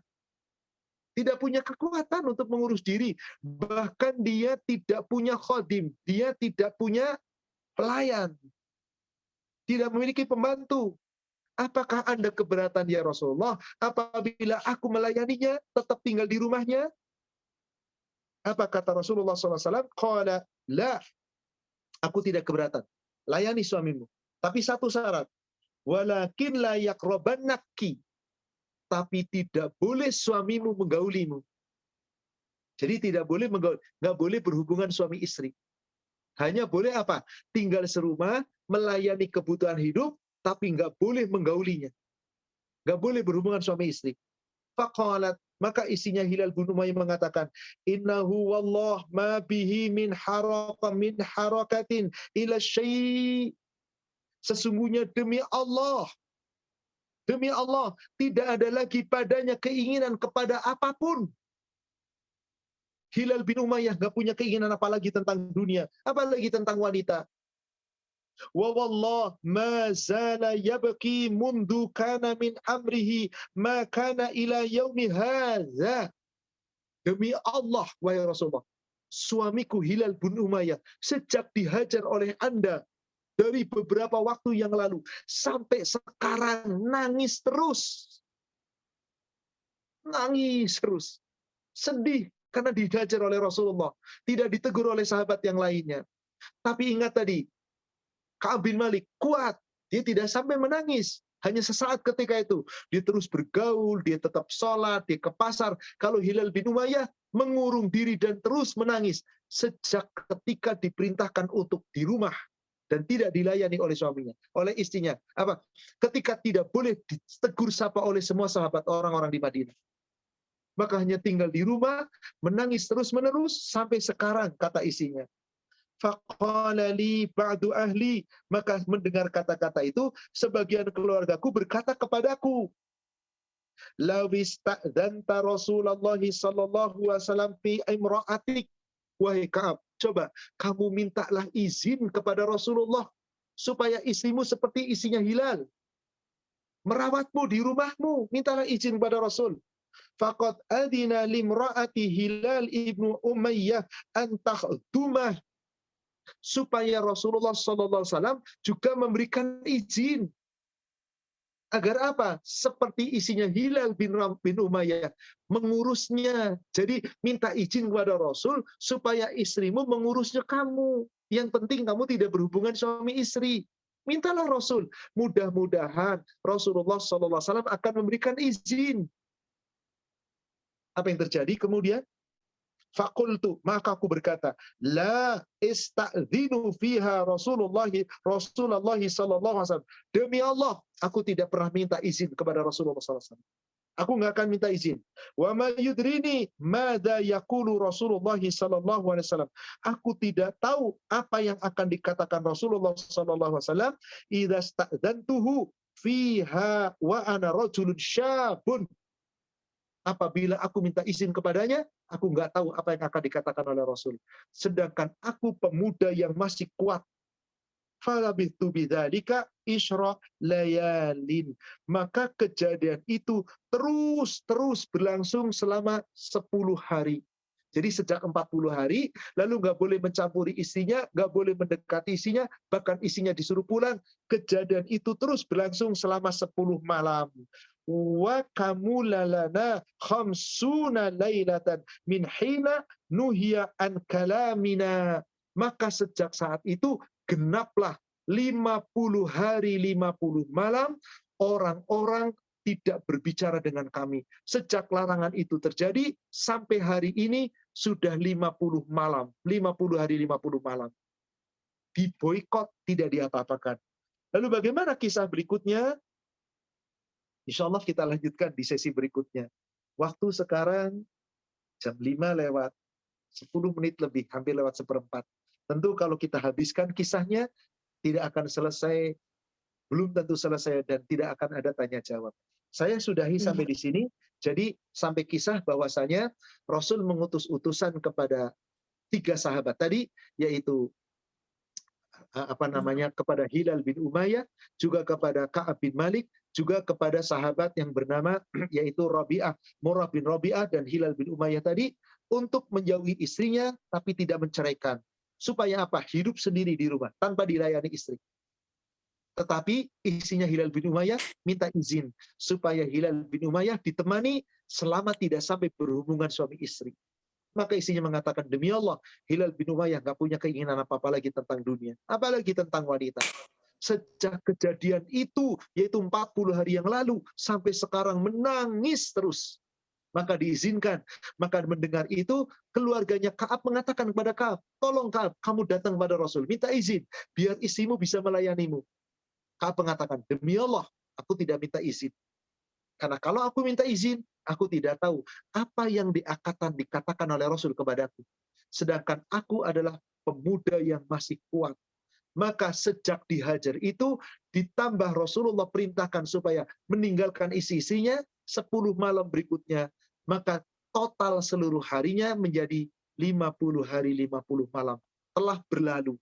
tidak punya kekuatan untuk mengurus diri. Bahkan dia tidak punya khodim, dia tidak punya pelayan, tidak memiliki pembantu. Apakah Anda keberatan ya Rasulullah apabila aku melayaninya, tetap tinggal di rumahnya? Apa kata Rasulullah SAW? Qala, la, aku tidak keberatan. Layani suamimu. Tapi satu syarat. Walakin la yakrobannaki. Tapi tidak boleh suamimu menggaulimu. Jadi tidak boleh nggak boleh berhubungan suami istri. Hanya boleh apa? Tinggal serumah, melayani kebutuhan hidup, tapi nggak boleh menggaulinya. Nggak boleh berhubungan suami istri. Faqalat, maka isinya Hilal bin Umayyah mengatakan, innahu wallah ma bihi min harakatin ila syai'. Sesungguhnya demi Allah, tidak ada lagi padanya keinginan kepada apapun. Hilal bin Umayyah nggak punya keinginan apalagi tentang dunia, apalagi tentang wanita. Wa wallah ma zala yabki mundu kana min amrihi ma kana ila yaumi hadza. Demi Allah, wahai Rasulullah, suamiku Hilal bin Umayyah sejak dihajar oleh Anda dari beberapa waktu yang lalu sampai sekarang nangis terus. Nangis terus. Sedih karena dihajar oleh Rasulullah, tidak ditegur oleh sahabat yang lainnya. Tapi ingat tadi, Ka'ab bin Malik kuat, dia tidak sampai menangis. Hanya sesaat ketika itu, dia terus bergaul, dia tetap sholat, dia ke pasar. Kalau Hilal bin Umayyah mengurung diri dan terus menangis sejak ketika diperintahkan untuk di rumah dan tidak dilayani oleh suaminya, oleh istrinya. Apa? Ketika tidak boleh ditegur sapa oleh semua sahabat orang-orang di Madinah. Maka hanya tinggal di rumah, menangis terus-menerus sampai sekarang, kata isinya. Faqala li ba'du ahli, maka mendengar kata-kata itu, sebagian keluargaku berkata kepadaku, lawis ta'dzanta Rasulullah sallallahu alaihi wasallam fi imra'atik. Wahai Ka'ab, coba kamu mintalah izin kepada Rasulullah supaya istrimu seperti isinya Hilal, merawatmu di rumahmu, mintalah izin kepada Rasul. Faqad adina limra'ati Hilal ibnu Umayyah an takhdumah, supaya Rasulullah SAW juga memberikan izin agar apa? Seperti isinya Hilal bin Umayyah, mengurusnya. Jadi minta izin kepada Rasul supaya istrimu mengurusnya kamu. Yang penting kamu tidak berhubungan suami istri. Mintalah Rasul. Mudah-mudahan Rasulullah SAW akan memberikan izin. Apa yang terjadi kemudian? Fakultu, maka aku berkata, la ista'dzinu fiha Rasulullah sallallahu alaihi wasallam. Demi Allah, aku tidak pernah minta izin kepada Rasulullah sallallahu alaihi wasallam. Aku nggak akan minta izin. Wa ma yudrini madza yaqulu Rasulullah sallallahu alaihi wasallam. Aku tidak tahu apa yang akan dikatakan Rasulullah sallallahu alaihi wasallam idza sta'dzantuhu fiha wa ana rajulun syabun. Apabila aku minta izin kepadanya, aku nggak tahu apa yang akan dikatakan oleh Rasul. Sedangkan aku pemuda yang masih kuat. Falabithu bidzalika isyra layalin. Maka kejadian itu terus berlangsung selama 10 hari. Jadi sejak 40 hari, lalu nggak boleh mencampuri istrinya, nggak boleh mendekati istrinya, bahkan istrinya disuruh pulang. Kejadian itu terus berlangsung selama 10 malam. Wa kamulalana khamsuna lailatan min hina nuhiya an kalamina. Maka sejak saat itu genaplah 50 hari 50 malam orang-orang tidak berbicara dengan kami. Sejak larangan itu terjadi sampai hari ini sudah 50 malam, 50 hari 50 malam. Diboikot, tidak diapa-apakan. Lalu bagaimana kisah berikutnya? Insya Allah kita lanjutkan di sesi berikutnya. Waktu sekarang jam 5 lewat 10 menit lebih, hampir lewat seperempat. Tentu kalau kita habiskan kisahnya, tidak akan selesai, belum tentu selesai, dan tidak akan ada tanya jawab. Saya sudahi sampai di sini. Jadi sampai kisah bahwasanya Rasul mengutus utusan kepada 3 sahabat tadi, yaitu kepada Hilal bin Umayyah, juga kepada Ka'ab bin Malik, juga kepada sahabat yang bernama yaitu Rabi'ah, Murrah bin Rabi'ah dan Hilal bin Umayyah tadi, untuk menjauhi istrinya tapi tidak menceraikan. Supaya apa? Hidup sendiri di rumah tanpa dilayani istri. Tetapi istrinya Hilal bin Umayyah minta izin supaya Hilal bin Umayyah ditemani selama tidak sampai berhubungan suami istri. Maka istrinya mengatakan, demi Allah, Hilal bin Umayyah nggak punya keinginan apa-apa lagi tentang dunia, apalagi tentang wanita. Sejak kejadian itu, yaitu 40 hari yang lalu, sampai sekarang menangis terus. Maka diizinkan. Maka mendengar itu, keluarganya Ka'ab mengatakan kepada Ka'ab, tolong Ka'ab, kamu datang kepada Rasul, minta izin, biar istrimu bisa melayanimu. Ka'ab mengatakan, demi Allah, aku tidak minta izin. Karena kalau aku minta izin, aku tidak tahu apa yang dikatakan oleh Rasul kepadaku. Sedangkan aku adalah pemuda yang masih kuat. Maka sejak dihajar itu, ditambah Rasulullah perintahkan supaya meninggalkan isi-isinya 10 malam berikutnya. Maka total seluruh harinya menjadi 50 hari 50 malam. Telah berlalu.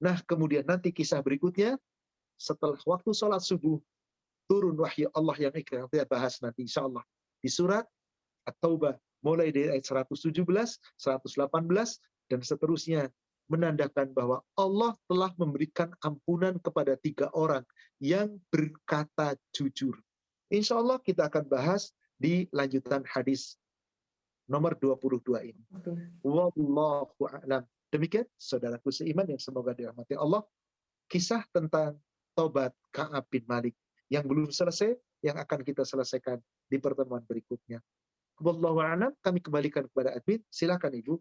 Nah kemudian nanti kisah berikutnya, setelah waktu sholat subuh, turun wahyu Allah yang kita bahas nanti insya Allah di surat At-Taubah mulai dari ayat 117, 118 dan seterusnya, menandakan bahwa Allah telah memberikan ampunan kepada 3 orang yang berkata jujur. Insya Allah kita akan bahas di lanjutan hadis nomor 22 ini. Wallahu a'lam. Demikian saudaraku seiman yang semoga dirahmati Allah, kisah tentang tobat Ka'ab bin Malik yang belum selesai, yang akan kita selesaikan di pertemuan berikutnya. Wallahu a'lam, kami kembalikan kepada admin. Silakan Ibu.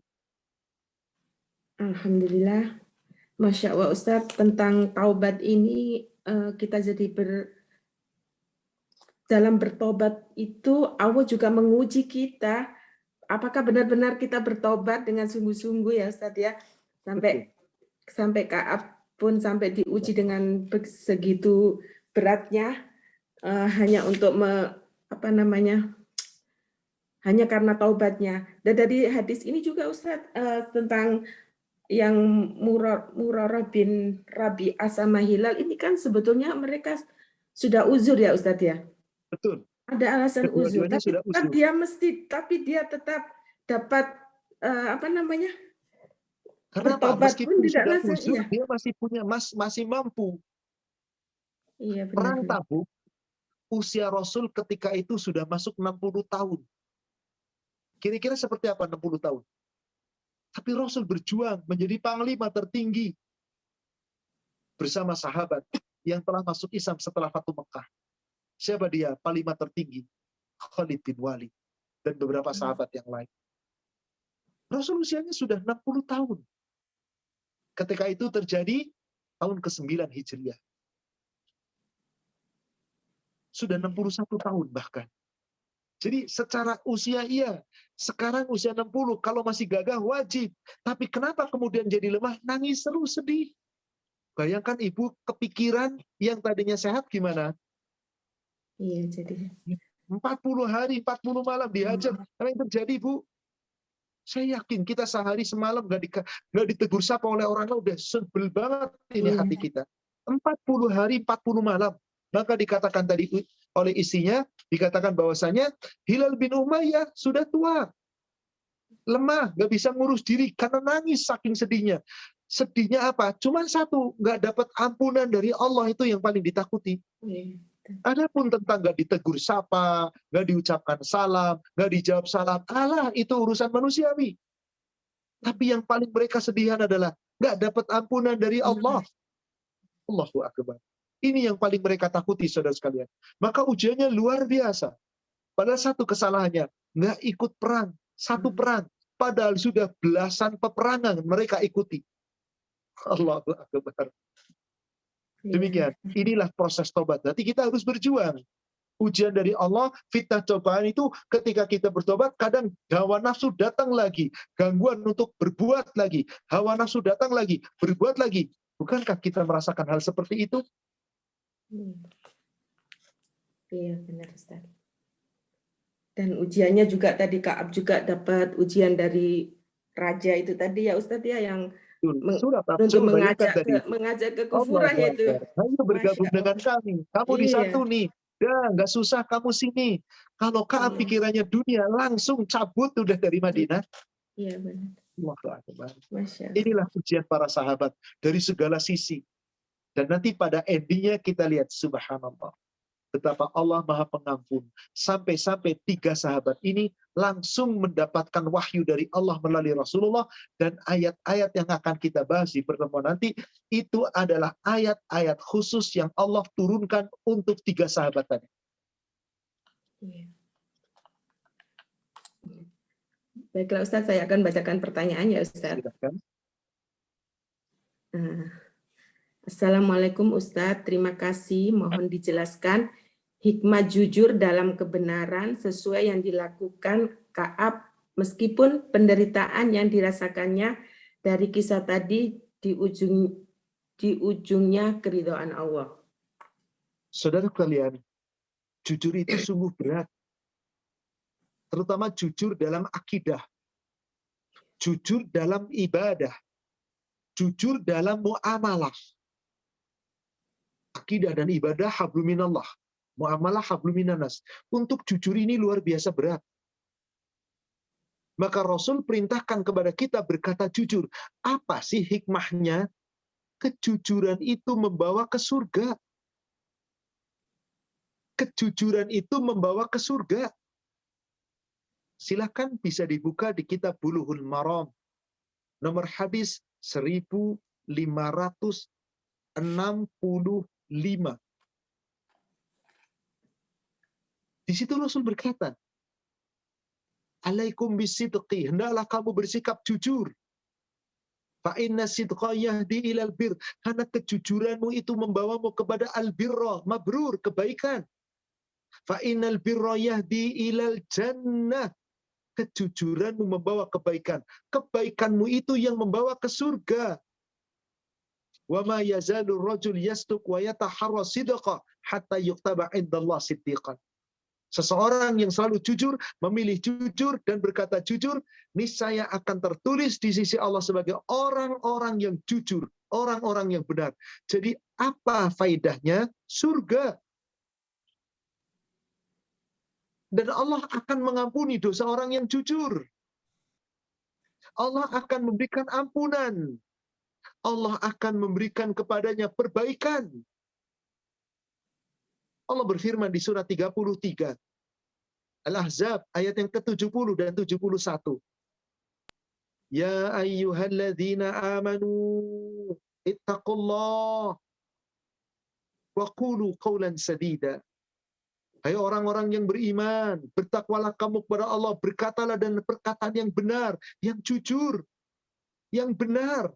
Alhamdulillah. Masya Allah Ustaz, tentang taubat ini kita jadi dalam bertobat itu Allah juga menguji kita. Apakah benar-benar kita bertobat dengan sungguh-sungguh ya Ustaz ya? Sampai Ka'ab pun sampai diuji dengan segitu beratnya, hanya untuk hanya karena taubatnya. Dan dari hadis ini juga Ustadz, tentang yang Murarah bin Rabi'ah sama Hilal ini kan sebetulnya mereka sudah uzur ya Ustadz ya. Betul. Ada alasan uzur, tapi sudah uzur. dia tetap dapat Kenapa? bertobat Meskipun pun tidak sudah langsung, uzur, iya. dia masih mampu. Iya, benar. Perang Tabuk, usia Rasul ketika itu sudah masuk 60 tahun. Kira-kira seperti apa 60 tahun? Tapi Rasul berjuang menjadi panglima tertinggi bersama sahabat yang telah masuk Islam setelah Fatu Mekah. Siapa dia? Panglima tertinggi, Khalid bin Walid dan beberapa sahabat yang lain. Rasul usianya sudah 60 tahun. Ketika itu terjadi tahun ke-9 Hijriah. Sudah 61 tahun bahkan. Jadi secara usia iya, sekarang usia 60, kalau masih gagah wajib. Tapi kenapa kemudian jadi lemah? Nangis terus, sedih. Bayangkan ibu kepikiran yang tadinya sehat gimana? Iya, jadi 40 hari, 40 malam dihajar. Apa yang terjadi, Bu? Saya yakin kita sehari semalam nggak ditegur sapa oleh orang lain, udah sebel banget ini hati kita. 40 hari, 40 malam. Maka dikatakan tadi oleh isinya, dikatakan bahwasanya Hilal bin Umayyah sudah tua. Lemah, nggak bisa ngurus diri karena nangis saking sedihnya. Sedihnya apa? Cuma satu, nggak dapat ampunan dari Allah, itu yang paling ditakuti. Adapun tentang nggak ditegur sapa, nggak diucapkan salam, nggak dijawab salam, Allah itu urusan manusiawi. Tapi yang paling mereka sedihan adalah nggak dapat ampunan dari Allah. Allahu Akbar. Ini yang paling mereka takuti, saudara sekalian. Maka ujiannya luar biasa. Padahal satu kesalahannya, nggak ikut perang, satu perang. Padahal sudah belasan peperangan mereka ikuti. Allahu Akbar. Demikian, inilah proses tobat. Berarti kita harus berjuang. Ujian dari Allah, fitnah cobaan itu ketika kita bertobat, kadang hawa nafsu datang lagi, gangguan untuk berbuat lagi, hawa nafsu datang lagi, berbuat lagi. Bukankah kita merasakan hal seperti itu? Iya, benar Ustaz. Dan ujiannya juga tadi Ka'ab juga dapat ujian dari raja itu tadi ya Ustaz ya, yang Surat untuk Coba bayangkan tadi. mengajak ke Allah kufuran itu. Ayo bergabung Masya dengan Allah. kami. Kamu di Iya. satu nih. Ya, nggak susah kamu sini. Kalau Ka'ab Iya. pikirannya dunia, langsung cabut udah dari Madinah. Iya benar. Allahu Akbar. Masya Allah. Inilah ujian para sahabat dari segala sisi. Dan nanti pada endingnya kita lihat, subhanallah, betapa Allah Maha Pengampun. Sampai-sampai 3 sahabat ini langsung mendapatkan wahyu dari Allah melalui Rasulullah, dan ayat-ayat yang akan kita bahas di pertemuan nanti itu adalah ayat-ayat khusus yang Allah turunkan untuk 3 sahabat tadi. Iya. Baiklah Ustaz, saya akan bacakan pertanyaannya Ustaz. Silakan. Assalamualaikum Ustaz, terima kasih. Mohon dijelaskan hikmah jujur dalam kebenaran sesuai yang dilakukan Ka'ab meskipun penderitaan yang dirasakannya dari kisah tadi di ujungnya keridhaan Allah. Saudara kalian, jujur itu sungguh berat. Terutama jujur dalam akidah, jujur dalam ibadah, jujur dalam muamalah. Akidah dan ibadah habluminallah, muamalah habluminanas. Untuk jujur ini luar biasa berat. Maka Rasul perintahkan kepada kita berkata jujur. Apa sih hikmahnya? Kejujuran itu membawa ke surga. Kejujuran itu membawa ke surga. Silakan bisa dibuka di kitab Bulughul Maram. Nomor hadis 1565. Di situ Rasul berkata, alaikum bisidqi, hendaklah kamu bersikap jujur. Fa inna sidqa yahdi ilal bir, karena kejujuranmu itu membawamu kepada albirra, mabrur, kebaikan. Fa innal birra yahdi ilal jannah, kejujuranmu membawa kebaikan. Kebaikanmu itu yang membawa ke surga. Wa ma yazalur rajul yasduq wa yataharra sidqa hatta yuktaba indallah siddiqan. Seseorang yang selalu jujur, memilih jujur dan berkata jujur, niscaya akan tertulis di sisi Allah sebagai orang-orang yang jujur, orang-orang yang benar. Jadi apa faedahnya? Surga. Dan Allah akan mengampuni dosa orang yang jujur. Allah akan memberikan ampunan. Allah akan memberikan kepadanya perbaikan. Allah berfirman di surat 33. Al-Ahzab ayat yang ke-70 dan 71. Ya ayyuhalladzina amanu ittaqullah wa qulu qawlan sadida. Hai orang-orang yang beriman, bertakwalah kamu kepada Allah, berkatalah dan perkataan yang benar, yang jujur, yang benar.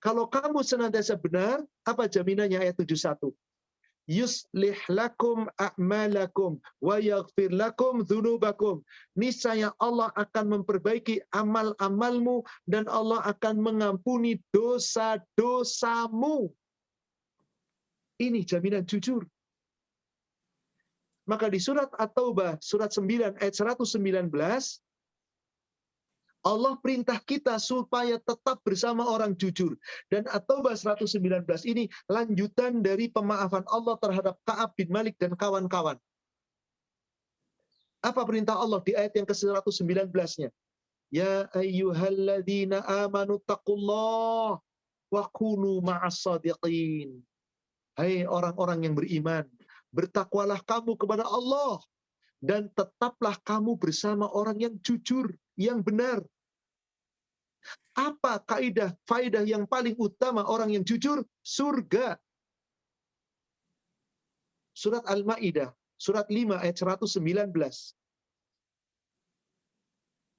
Kalau kamu senantiasa benar, apa jaminannya ayat 71? Yuslih lakum a'malakum wa yaghfir lakum dzunubakum. Niscaya Allah akan memperbaiki amal-amalmu dan Allah akan mengampuni dosa-dosamu. Ini jaminan jujur. Maka di surat At-Taubah, surat 9 ayat 119, Allah perintah kita supaya tetap bersama orang jujur. Dan At-Taubah 119 ini lanjutan dari pemaafan Allah terhadap Ka'ab bin Malik dan kawan-kawan. Apa perintah Allah di ayat yang ke-119-nya? Ya ayyuhalladzina amanu taqullah wa kunu ma'as sadiqin. Hai orang-orang yang beriman, bertakwalah kamu kepada Allah dan tetaplah kamu bersama orang yang jujur, yang benar. Apa faedah yang paling utama orang yang jujur? Surga. Surat Al-Maidah, surat 5 ayat 119.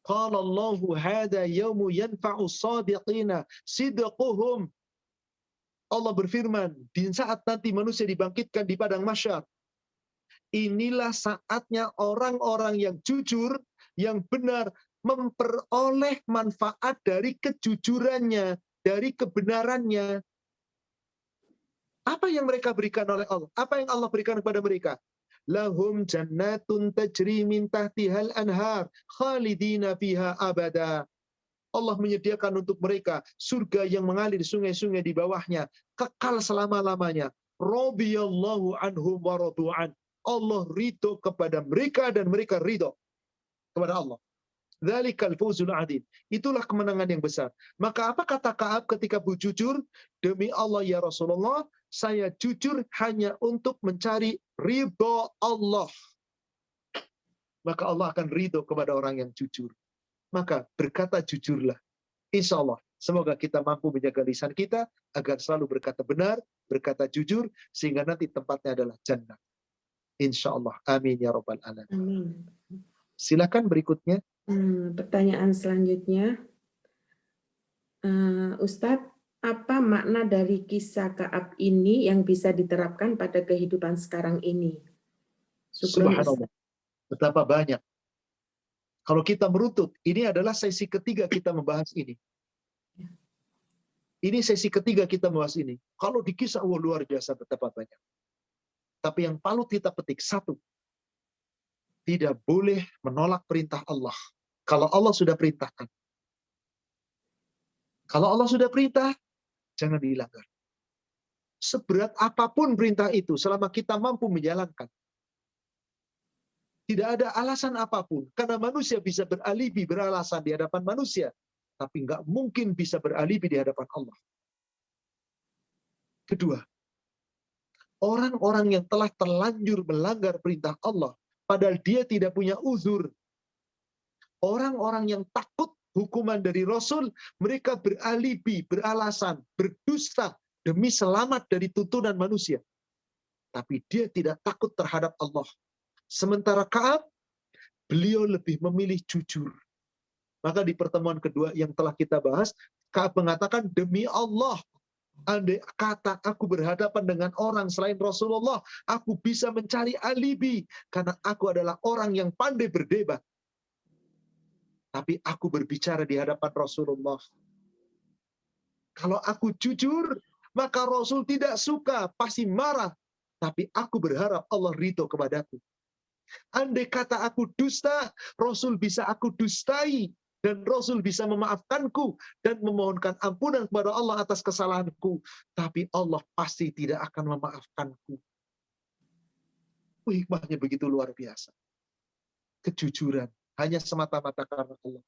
Qala Allahu hadza yaumu yanfa'u shadiqina sidquhum. Allah berfirman, di saat nanti manusia dibangkitkan di padang mahsyar, Inilah saatnya orang-orang yang jujur, yang benar, memperoleh manfaat dari kejujurannya, dari kebenarannya. Apa yang mereka berikan oleh Allah? Apa yang Allah berikan kepada mereka? Lahum jannatun tajri min tahtihal anhar khalidina fiha abada. Allah menyediakan untuk mereka surga yang mengalir sungai-sungai di bawahnya, kekal selama-lamanya. Radhiyallahu anhum wa radu'an. Allah ridho kepada mereka dan mereka ridho kepada Allah. Dzalikal fawzul adzim. Itulah kemenangan yang besar. Maka apa kata Ka'ab ketika jujur? Demi Allah ya Rasulullah, saya jujur hanya untuk mencari ridho Allah. Maka Allah akan ridho kepada orang yang jujur. Maka berkata jujurlah. Insya Allah, semoga kita mampu menjaga lisan kita agar selalu berkata benar, berkata jujur, sehingga nanti tempatnya adalah jannah. Insya Allah. Amin ya Rabbal Alamin. Amin. Silakan berikutnya. Pertanyaan selanjutnya, Ustadz, apa makna dari kisah Ka'ab ini yang bisa diterapkan pada kehidupan sekarang ini? Syukron, Subhanallah. Betapa banyak. Kalau kita meruntut, ini adalah sesi ketiga kita membahas ini. Ini sesi ketiga kita membahas ini. Kalau di kisah luar biasa betapa banyak. Tapi yang paling kita petik satu, tidak boleh menolak perintah Allah. Kalau Allah sudah perintahkan. Kalau Allah sudah perintah, jangan dilanggar. Seberat apapun perintah itu, selama kita mampu menjalankan. Tidak ada alasan apapun. Karena manusia bisa beralibi, beralasan di hadapan manusia. Tapi nggak mungkin bisa beralibi di hadapan Allah. Kedua, orang-orang yang telah terlanjur melanggar perintah Allah, padahal dia tidak punya uzur. Orang-orang yang takut hukuman dari Rasul, mereka beralibi, beralasan, berdusta demi selamat dari tuntunan manusia. Tapi dia tidak takut terhadap Allah. Sementara Ka'ab, beliau lebih memilih jujur. Maka di pertemuan kedua yang telah kita bahas, Ka'ab mengatakan, demi Allah, andai kata aku berhadapan dengan orang selain Rasulullah, aku bisa mencari alibi, karena aku adalah orang yang pandai berdebat. Tapi aku berbicara di hadapan Rasulullah. Kalau aku jujur, maka Rasul tidak suka, pasti marah. Tapi aku berharap Allah ridho kepadaku. Andai kata aku dusta, Rasul bisa aku dustai. Dan Rasul bisa memaafkanku dan memohonkan ampunan kepada Allah atas kesalahanku. Tapi Allah pasti tidak akan memaafkanku. Hikmahnya begitu luar biasa. Kejujuran hanya semata-mata karena Allah.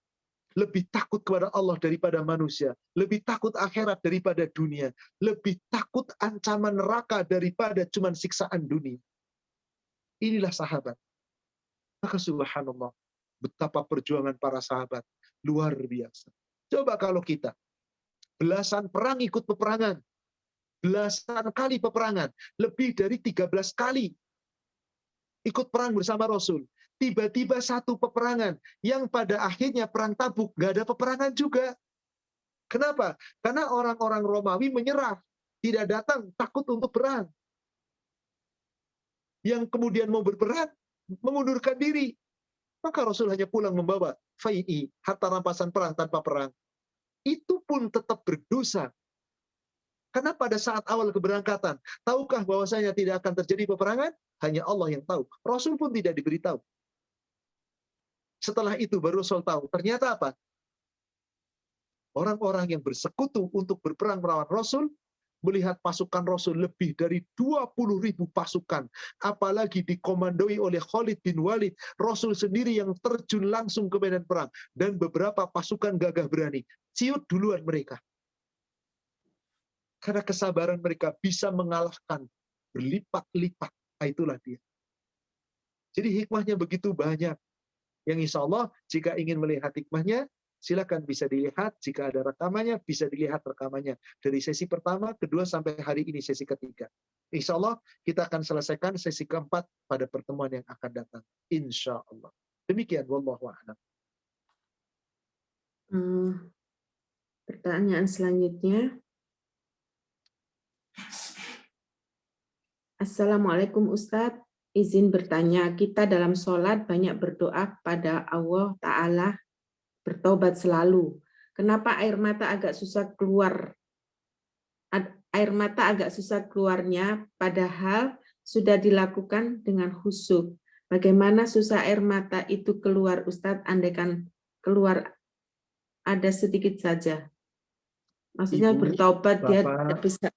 Lebih takut kepada Allah daripada manusia. Lebih takut akhirat daripada dunia. Lebih takut ancaman neraka daripada cuman siksaan dunia. Inilah sahabat. Maka subhanallah, betapa perjuangan para sahabat. Luar biasa. Coba kalau kita, belasan perang ikut peperangan. Belasan kali peperangan. Lebih dari 13 kali ikut perang bersama Rasul. Tiba-tiba satu peperangan yang pada akhirnya perang Tabuk nggak ada peperangan juga. Kenapa? Karena orang-orang Romawi menyerah, tidak datang, takut untuk perang. Yang kemudian mau berperang, mengundurkan diri. Maka Rasul hanya pulang membawa fai'i, harta rampasan perang tanpa perang. Itu pun tetap berdosa. Karena pada saat awal keberangkatan, tahukah bahwasanya tidak akan terjadi peperangan? Hanya Allah yang tahu. Rasul pun tidak diberitahu. Setelah itu baru Rasul tahu. Ternyata apa? Orang-orang yang bersekutu untuk berperang melawan Rasul, melihat pasukan Rasul lebih dari 20.000 pasukan. Apalagi dikomandoi oleh Khalid bin Walid. Rasul sendiri yang terjun langsung ke medan perang. Dan beberapa pasukan gagah berani. Ciut duluan mereka. Karena kesabaran mereka bisa mengalahkan berlipat-lipat. Itulah dia. Jadi hikmahnya begitu banyak. Yang insya Allah jika ingin melihat hikmahnya, silakan bisa dilihat. Jika ada rekamannya, bisa dilihat rekamannya. Dari sesi pertama, kedua, sampai hari ini sesi ketiga. Insya Allah kita akan selesaikan sesi keempat pada pertemuan yang akan datang. Insya Allah. Demikian. Wallahu a'lam. Pertanyaan selanjutnya. Assalamualaikum Ustadz. izin bertanya, kita dalam sholat banyak berdoa pada Allah Ta'ala, bertobat selalu. Kenapa air mata agak susah keluar? Air mata agak susah keluarnya, padahal sudah dilakukan dengan khusyuk. Bagaimana susah air mata itu keluar, Ustadz? Andaikan keluar ada sedikit saja. Maksudnya Ibu, bertobat dia tidak Bapak, bisa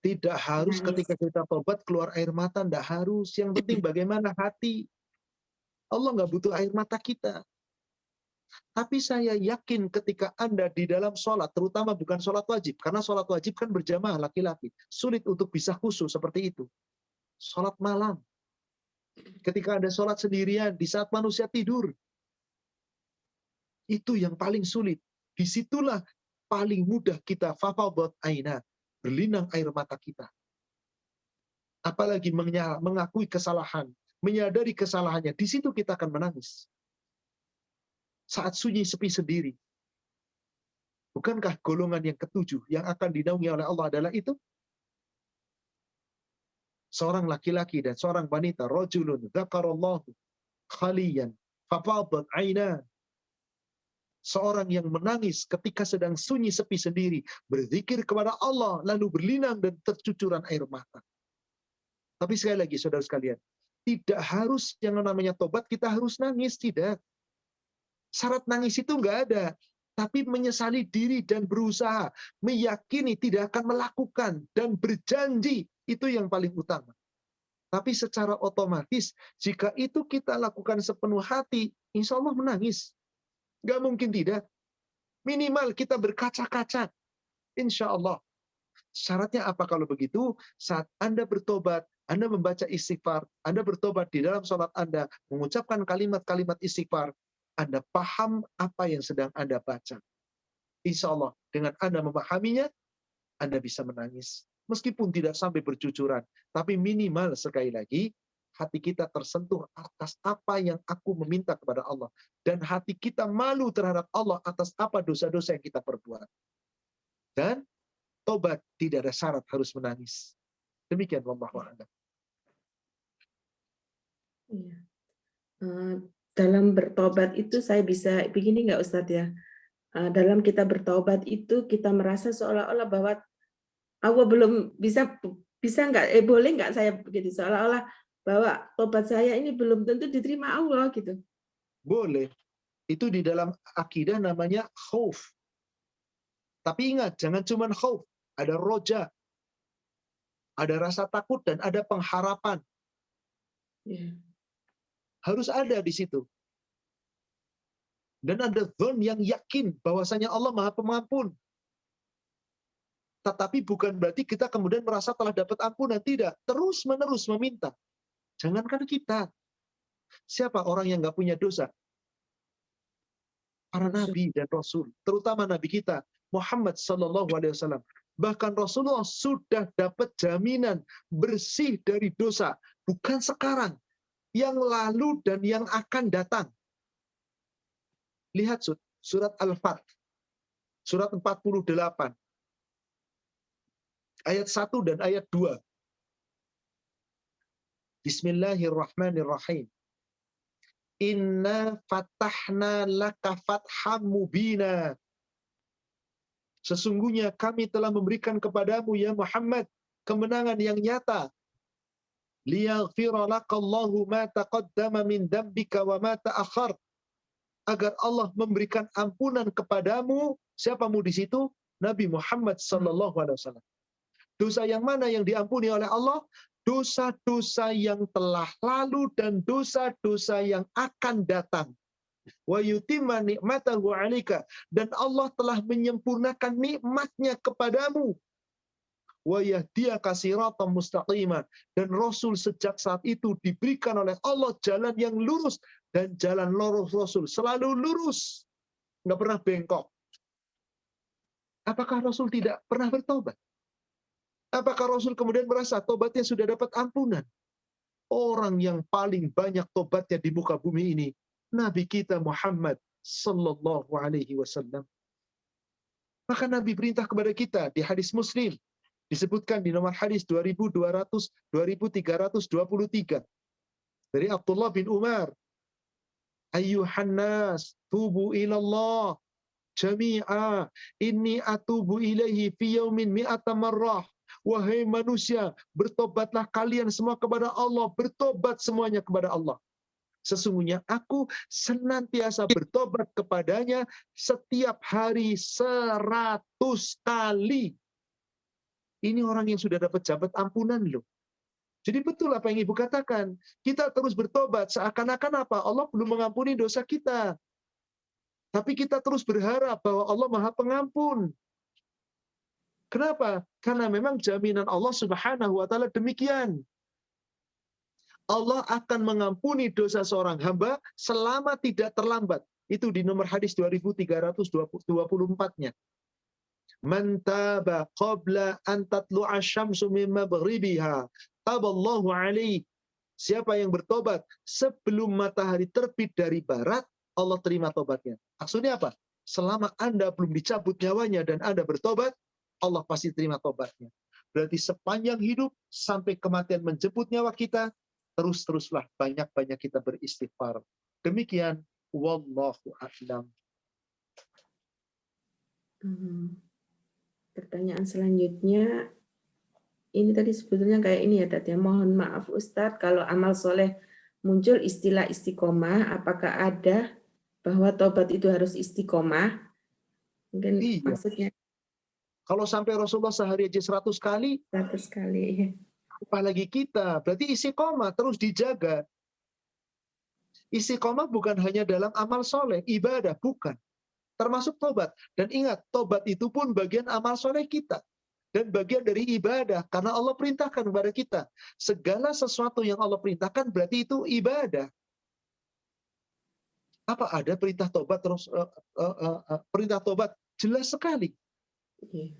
tidak harus menangis. ketika kita tobat keluar air mata, tidak harus. Yang penting bagaimana hati. Allah nggak butuh air mata kita. Tapi saya yakin ketika Anda di dalam sholat, terutama bukan sholat wajib, karena sholat wajib kan berjamaah laki-laki. Sulit untuk bisa khusyuk seperti itu. Sholat malam. Ketika Anda sholat sendirian, di saat manusia tidur. Itu yang paling sulit. Disitulah paling mudah kita fafadat aina, berlinang air mata kita. Apalagi mengakui kesalahan, menyadari kesalahannya, di situ kita akan menangis. Saat sunyi sepi sendiri. Bukankah golongan yang ketujuh yang akan dinaungi oleh Allah adalah itu? Seorang laki-laki dan seorang wanita, rajulun dzakarallahu khaliyan fafadat aina. Seorang yang menangis ketika sedang sunyi sepi sendiri, berzikir kepada Allah, lalu berlinang dan tercucuran air mata. Tapi sekali lagi, saudara sekalian, tidak harus yang namanya tobat kita harus nangis, tidak. Syarat nangis itu nggak ada. Tapi menyesali diri dan berusaha, meyakini tidak akan melakukan, dan berjanji, itu yang paling utama. Tapi secara otomatis, jika itu kita lakukan sepenuh hati, insya Allah menangis. Nggak mungkin tidak. Minimal kita berkaca-kaca. Insya Allah. Syaratnya apa kalau begitu? Saat Anda bertobat, Anda membaca istighfar, Anda bertobat di dalam sholat Anda, mengucapkan kalimat-kalimat istighfar, Anda paham apa yang sedang Anda baca. Insya Allah, dengan Anda memahaminya, Anda bisa menangis. Meskipun tidak sampai bercucuran, tapi minimal sekali lagi, hati kita tersentuh atas apa yang aku meminta kepada Allah. Dan hati kita malu terhadap Allah atas apa dosa-dosa yang kita perbuat. Dan tobat tidak ada syarat harus menangis. Demikian wallahu a'lam. Iya. Dalam bertobat itu saya bisa begini nggak Ustadz ya? Dalam kita bertobat itu kita merasa seolah-olah bahwa Allah belum bisa nggak? Boleh nggak saya begitu? Seolah-olah bahwa tobat saya ini belum tentu diterima Allah gitu. Boleh. Itu di dalam akidah namanya khauf. Tapi ingat, jangan cuma khauf. Ada roja. Ada rasa takut dan ada pengharapan. Yeah. Harus ada di situ. Dan ada dzon yang yakin bahwasanya Allah Maha Pengampun. Tetapi bukan berarti kita kemudian merasa telah dapat ampunan. Tidak. Terus-menerus meminta. Jangankan kita. Siapa orang yang nggak punya dosa? Para nabi dan rasul, terutama nabi kita Muhammad sallallahu alaihi wasallam. Bahkan Rasulullah sudah dapat jaminan bersih dari dosa, bukan sekarang, yang lalu dan yang akan datang. Lihat surat Al-Fat, surat 48, ayat 1 dan ayat 2. Bismillahirrahmanirrahim. Inna fatahna laka fatham mubina. Sesungguhnya kami telah memberikan kepadamu ya Muhammad kemenangan yang nyata. Liyaghfira lakallahu ma taqaddama min dzambika wa ma ta'akhkhar. Agar Allah memberikan ampunan kepadamu. Siapamu di situ? Nabi Muhammad sallallahu alaihi wasallam. Dosa yang mana yang diampuni oleh Allah? Dosa-dosa yang telah lalu dan dosa-dosa yang akan datang. Wa yutimma ni'matahu 'alaika, dan Allah telah menyempurnakan nikmatnya kepadamu. Wa yahdiyaka siratan mustaqima, dan Rasul sejak saat itu diberikan oleh Allah jalan yang lurus, dan jalan lurus Rasul selalu lurus, nggak pernah bengkok. Apakah Rasul tidak pernah bertobat? Apakah Rasul kemudian merasa tobatnya sudah dapat ampunan? Orang yang paling banyak tobatnya di muka bumi ini Nabi kita Muhammad sallallahu alaihi wasallam. Maka Nabi perintah kepada kita di hadis Muslim, disebutkan di nomor hadis 2323. Dari Abdullah bin Umar, ayyuhan nas tubu ilallah jami'a inni atubu ilaihi fi yaumin mi'ata marrah. Wahai manusia, bertobatlah kalian semua kepada Allah, bertobat semuanya kepada Allah. Sesungguhnya aku senantiasa bertobat kepadanya setiap hari 100 kali. Ini orang yang sudah dapat jabat ampunan loh. Jadi betul apa yang Ibu katakan. Kita terus bertobat seakan-akan apa? Allah belum mengampuni dosa kita. Tapi kita terus berharap bahwa Allah Maha Pengampun. Kenapa? Karena memang jaminan Allah Subhanahu wa taala demikian. Allah akan mengampuni dosa seorang hamba selama tidak terlambat. Itu di nomor hadis 2324-nya. Man taba qabla an tatlu'a syamsu min maghribiha taballahu alaihi. Siapa yang bertobat sebelum matahari terbit dari barat, Allah terima tobatnya. Maksudnya apa? Selama Anda belum dicabut nyawanya dan Anda bertobat, Allah pasti terima tobatnya. Berarti sepanjang hidup sampai kematian menjemput nyawa kita, terus-teruslah banyak-banyak kita beristighfar. Demikian, wallahu a'lam. Pertanyaan selanjutnya, ini tadi sebetulnya kayak ini ya, Dad, ya. Mohon maaf Ustadz, kalau amal soleh muncul istilah istiqomah, apakah ada bahwa tobat itu harus istiqomah? Mungkin Iya. maksudnya Kalau sampai Rasulullah sehari aja 100 kali, 100 kali. apalagi kita. Berarti istiqomah terus dijaga. Istiqomah bukan hanya dalam amal soleh, ibadah, bukan. Termasuk tobat. Dan ingat, tobat itu pun bagian amal soleh kita. Dan bagian dari ibadah. Karena Allah perintahkan kepada kita. Segala sesuatu yang Allah perintahkan berarti itu ibadah. Apa ada perintah tobat terus perintah tobat? Jelas sekali.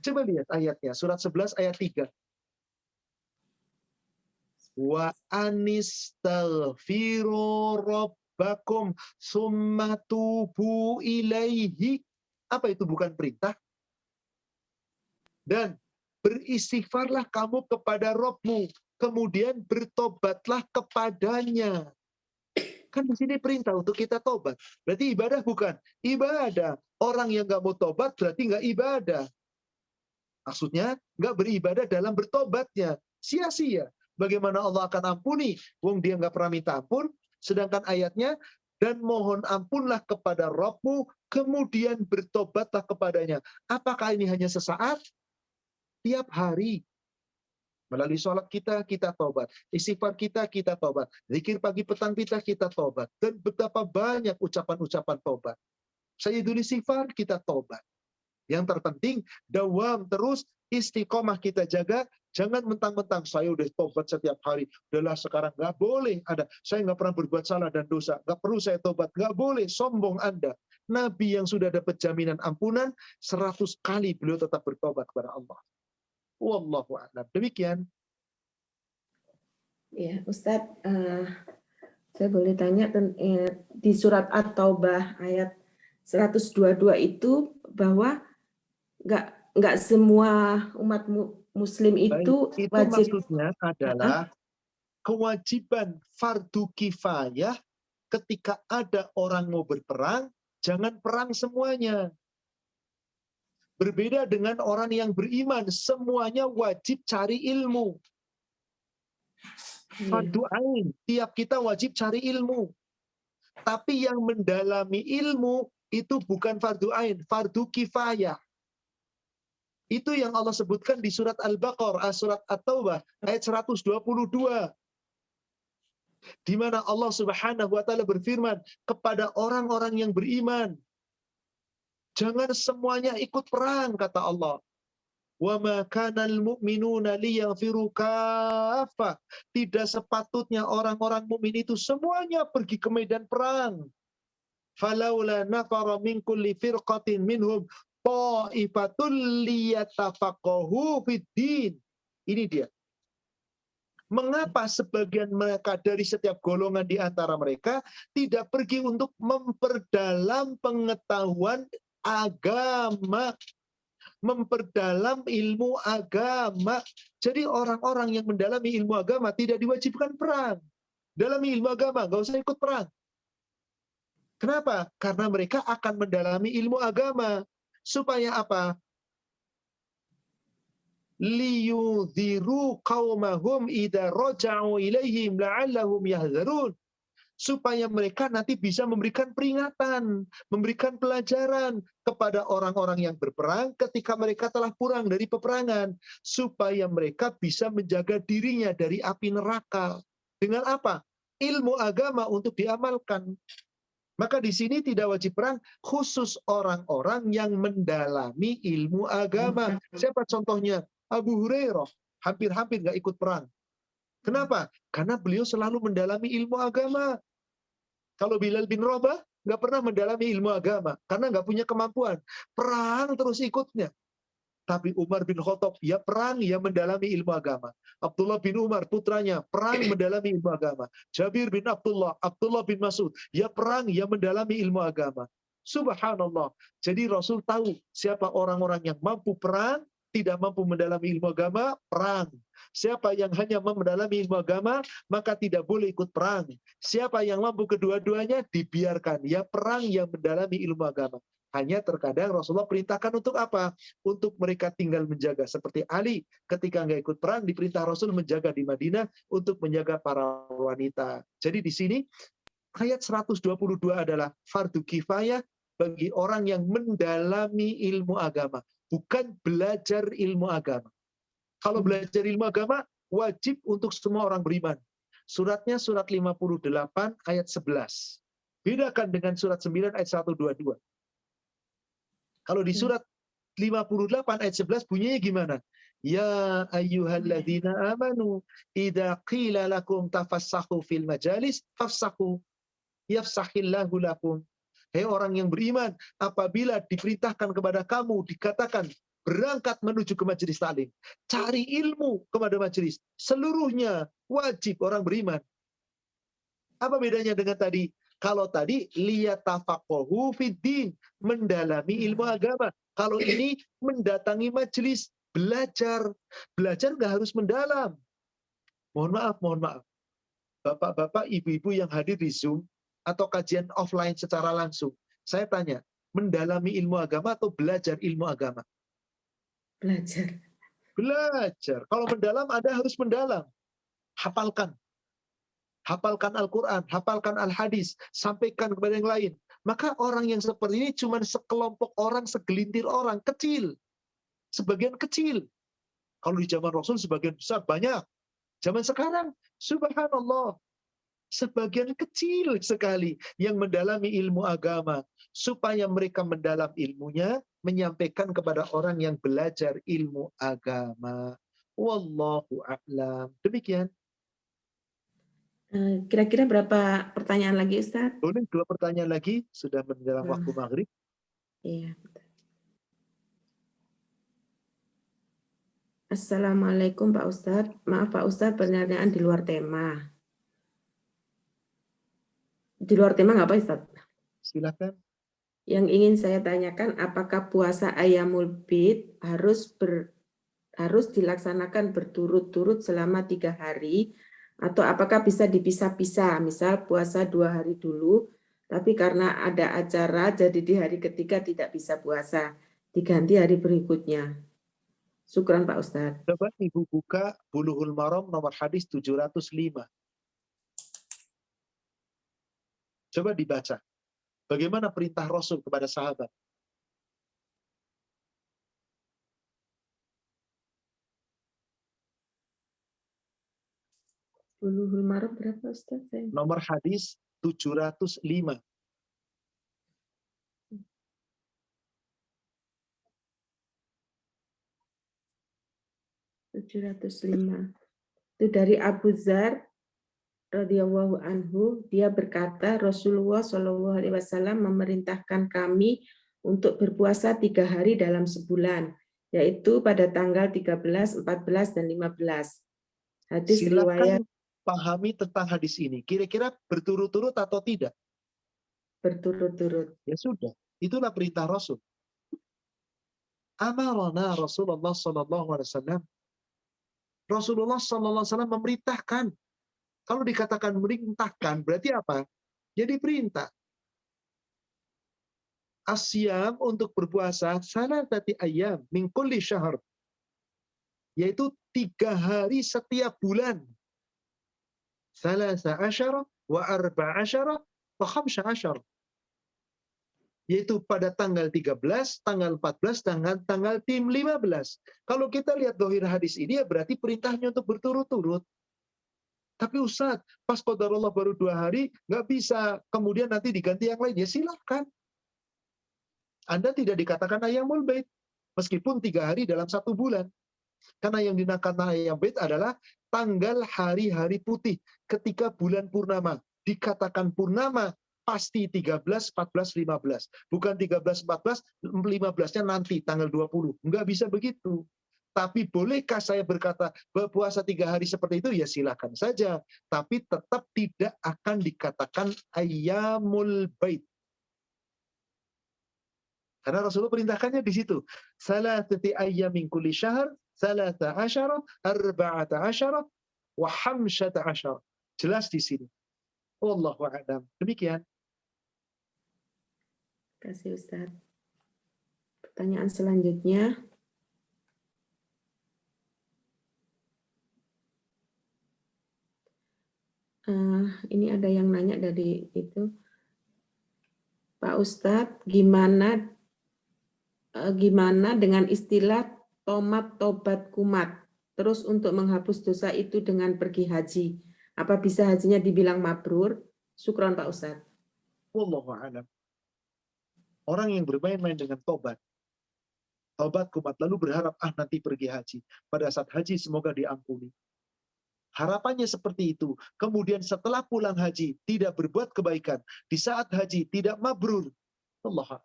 Coba lihat ayatnya, surat 11 ayat 3. Wa anistaghfiru rabbakum summa tubu ilaihi. Apa itu bukan perintah? Dan beristighfarlah kamu kepada Rabbmu, kemudian bertobatlah kepadanya. Kan di sini perintah untuk kita tobat. Berarti ibadah bukan? Ibadah. Orang yang nggak mau tobat berarti nggak ibadah. Maksudnya nggak beribadah dalam bertobatnya. Sia-sia. Bagaimana Allah akan ampuni? Wong dia nggak pernah minta ampun. Sedangkan ayatnya, dan mohon ampunlah kepada Rabbmu, kemudian bertobatlah kepadanya. Apakah ini hanya sesaat? Tiap hari. Melalui sholat kita, kita tobat. Istighfar kita, kita tobat. Zikir pagi petang kita tobat. Dan betapa banyak ucapan-ucapan tobat. Sayyidul istighfar, kita tobat. Yang terpenting, dawam terus, istiqomah kita jaga. Jangan mentang-mentang, saya udah tobat setiap hari. Udahlah sekarang, nggak boleh ada. Saya nggak pernah berbuat salah dan dosa. Nggak perlu saya tobat. Nggak boleh, sombong Anda. Nabi yang sudah dapat jaminan ampunan, 100 kali beliau tetap bertobat kepada Allah. Wallahu a'lam. Demikian. Ya, Ustadz, saya boleh tanya di surat At-Taubah ayat 122 itu bahwa nggak semua umat Muslim itu Baik, itu wajib. maksudnya adalah kewajiban fardu kifayah ketika ada orang mau berperang, jangan perang semuanya. Berbeda dengan orang yang beriman, semuanya wajib cari ilmu. Fardu ain, tiap kita wajib cari ilmu. Tapi yang mendalami ilmu itu bukan fardu ain, fardu kifayah. Itu yang Allah sebutkan di surat Al-Baqarah, surat At-Taubah, ayat 122. Di mana Allah Subhanahu wa taala berfirman kepada orang-orang yang beriman, jangan semuanya ikut perang, kata Allah. Wa ma kana al-mu'minuna liyaghfiru kaffah. Tidak sepatutnya orang-orang mukmin itu semuanya pergi ke medan perang. Falaula nafara min kulli firqatin minhum ta'ifatul liyatafaqahu fid-din. Ini dia. Mengapa sebagian mereka dari setiap golongan di antara mereka tidak pergi untuk memperdalam pengetahuan agama, memperdalam ilmu agama. Jadi orang-orang yang mendalami ilmu agama tidak diwajibkan perang. Dalami ilmu agama, nggak usah ikut perang. Kenapa? Karena mereka akan mendalami ilmu agama. Supaya apa? Liyudhiru qaumahum idza raja'u ilaihim la'allahum yahzarun. Supaya mereka nanti bisa memberikan peringatan, memberikan pelajaran kepada orang-orang yang berperang ketika mereka telah pulang dari peperangan, supaya mereka bisa menjaga dirinya dari api neraka. Dengan apa? Ilmu agama untuk diamalkan. Maka di sini tidak wajib perang, khusus orang-orang yang mendalami ilmu agama. Siapa contohnya? Abu Hurairah, hampir-hampir nggak ikut perang. Kenapa? Karena beliau selalu mendalami ilmu agama. Kalau Bilal bin Rabah nggak pernah mendalami ilmu agama karena nggak punya kemampuan. Perang terus ikutnya. Tapi Umar bin Khattab, ya perang, ya mendalami ilmu agama. Abdullah bin Umar, putranya, perang mendalami ilmu agama. Jabir bin Abdullah, Abdullah bin Mas'ud, ya perang, ya mendalami ilmu agama. Subhanallah. Jadi Rasul tahu siapa orang-orang yang mampu perang, tidak mampu mendalami ilmu agama, perang. Siapa yang hanya mendalami ilmu agama, maka tidak boleh ikut perang. Siapa yang mampu kedua-duanya, dibiarkan. Ya perang, ya mendalami ilmu agama. Hanya terkadang Rasulullah perintahkan untuk apa? Untuk mereka tinggal menjaga. Seperti Ali ketika nggak ikut perang, diperintah Rasul menjaga di Madinah untuk menjaga para wanita. Jadi di sini ayat 122 adalah fardu kifayah bagi orang yang mendalami ilmu agama. Bukan belajar ilmu agama. Kalau belajar ilmu agama, wajib untuk semua orang beriman. Suratnya surat 58 ayat 11. Bedakan dengan surat 9 ayat 122. Kalau di surat 58 ayat 11 bunyinya gimana? Ya ayyuhalladzina amanu idza qila lakum tafassahu fil majalis fafsahu yafsahillahu lakum. Hei orang yang beriman, apabila diperintahkan kepada kamu dikatakan berangkat menuju ke majelis taklim, cari ilmu kepada majelis. Seluruhnya wajib orang beriman. Apa bedanya dengan tadi? Kalau tadi liyatafaqahu fiddin, mendalami ilmu agama. Kalau ini mendatangi majelis, belajar. Belajar nggak harus mendalam. Mohon maaf, mohon maaf. Bapak-bapak, ibu-ibu yang hadir di Zoom atau kajian offline secara langsung. Saya tanya, mendalami ilmu agama atau belajar ilmu agama? Belajar. Belajar. Kalau mendalam, Anda harus mendalam. Hafalkan. Hafalkan Al-Quran, hafalkan Al-Hadis, sampaikan kepada yang lain. Maka orang yang seperti ini cuma sekelompok orang, segelintir orang, kecil. Sebagian kecil. Kalau di zaman Rasul sebagian besar, banyak. Zaman sekarang, subhanallah, sebagian kecil sekali yang mendalami ilmu agama. Supaya mereka mendalam ilmunya, menyampaikan kepada orang yang belajar ilmu agama. Wallahu a'lam. Demikian. Kira-kira berapa pertanyaan lagi, Ustaz? Boleh 2 pertanyaan lagi, sudah menjelang waktu maghrib. Iya. Assalamualaikum Pak Ustadz. Maaf Pak Ustadz, pertanyaan di luar tema. Di luar tema nggak apa Ustadz? Silakan. Yang ingin saya tanyakan, apakah puasa Ayyamul Bid harus dilaksanakan berturut-turut selama 3 hari, atau apakah bisa dipisah-pisah, misal puasa 2 hari dulu, tapi karena ada acara jadi di hari ketiga tidak bisa puasa, diganti hari berikutnya. Syukran Pak Ustadz. Coba Ibu buka Bulughul Maram nomor hadis 705. Coba dibaca. Bagaimana perintah Rasul kepada sahabat? Bulughul Maram berapa Ustadz? Nomor hadis 705. Itu dari Abu Dzar radhiyallahu anhu, dia berkata Rasulullah Shallallahu alaihi wasallam memerintahkan kami untuk berpuasa 3 hari dalam sebulan, yaitu pada tanggal 13, 14 dan 15. Hadis riwayat Silakan pahami tentang hadis ini. Kira-kira berturut-turut atau tidak? berturut-turut. Ya sudah, itulah perintah Rasul. Amarana Rasulullah sallallahu alaihi wasallam. Rasulullah sallallahu alaihi wasallam memerintahkan Kalau dikatakan merintahkan, berarti apa? Jadi perintah. Asyam untuk berpuasa, salatati ayyam min kulli syahr. Yaitu 3 hari setiap bulan. Salasa asyara wa arba asyara wa khamsa asyara. Yaitu pada tanggal 13, tanggal 14, tanggal 15. Kalau kita lihat dohir hadis ini, ya berarti perintahnya untuk berturut-turut. Tapi Ustaz, pas qadarullah baru 2 hari, nggak bisa kemudian nanti diganti yang lain. Ya silakan. Anda tidak dikatakan ayyamul bait, meskipun 3 hari dalam 1 bulan. Karena yang dinamakan ayyamul bait adalah tanggal hari-hari putih ketika bulan purnama. Dikatakan purnama pasti 13, 14, 15. Bukan 13, 14, 15-nya nanti tanggal 20. Nggak bisa begitu. Tapi bolehkah saya berkata berpuasa 3 hari seperti itu? Ya silakan saja. Tapi tetap tidak akan dikatakan ayyamul bait. Karena Rasulullah perintahkannya di situ. Salatati ayyamin kulli syahr, salata asyara, arba'ata asyara, wa hamsyata asyara. Jelas di sini. Wallahu a'lam. Demikian. Terima kasih Ustaz. Pertanyaan selanjutnya. Ini ada yang nanya dari itu. Pak Ustadz, gimana dengan istilah tomat tobat kumat? Terus untuk menghapus dosa itu dengan pergi haji. Apa bisa hajinya dibilang mabrur? Syukron Pak Ustadz. Wallahu a'lam. Orang yang bermain-main dengan tobat kumat, lalu berharap nanti pergi haji. Pada saat haji semoga diampuni. Harapannya seperti itu. Kemudian setelah pulang haji tidak berbuat kebaikan. Di saat haji tidak mabrur. Allah.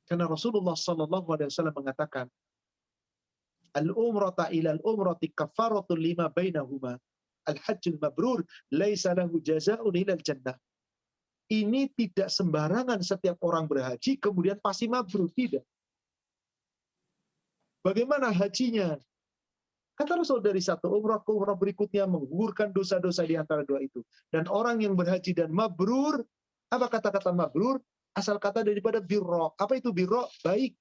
Karena Rasulullah SAW mengatakan, al-umrata ila al-umrati kafaratul lima bainahuma. Al-hajjul mabrur laisa lahu jazaa'un ila al-jannah. Ini tidak sembarangan setiap orang berhaji kemudian pasti mabrur. Tidak. Bagaimana hajinya? Kata Rasul, dari satu umrah ke umrah berikutnya menggugurkan dosa-dosa di antara dua itu. Dan orang yang berhaji dan mabrur, apa kata-kata mabrur? Asal kata daripada birro. Apa itu birro? Baik.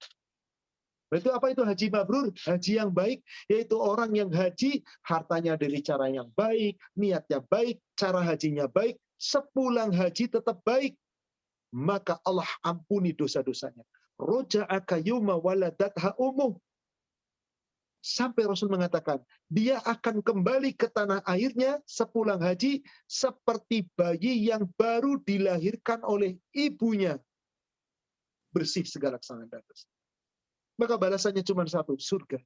Berarti apa itu haji mabrur? Haji yang baik, yaitu orang yang haji, hartanya dari cara yang baik, niatnya baik, cara hajinya baik, sepulang haji tetap baik. Maka Allah ampuni dosa-dosanya. Roja'aka yuma waladatha umuh. Sampai Rasul mengatakan, dia akan kembali ke tanah airnya sepulang haji seperti bayi yang baru dilahirkan oleh ibunya. Bersih segala kesalahan dan dosa. Maka balasannya cuma satu, surga.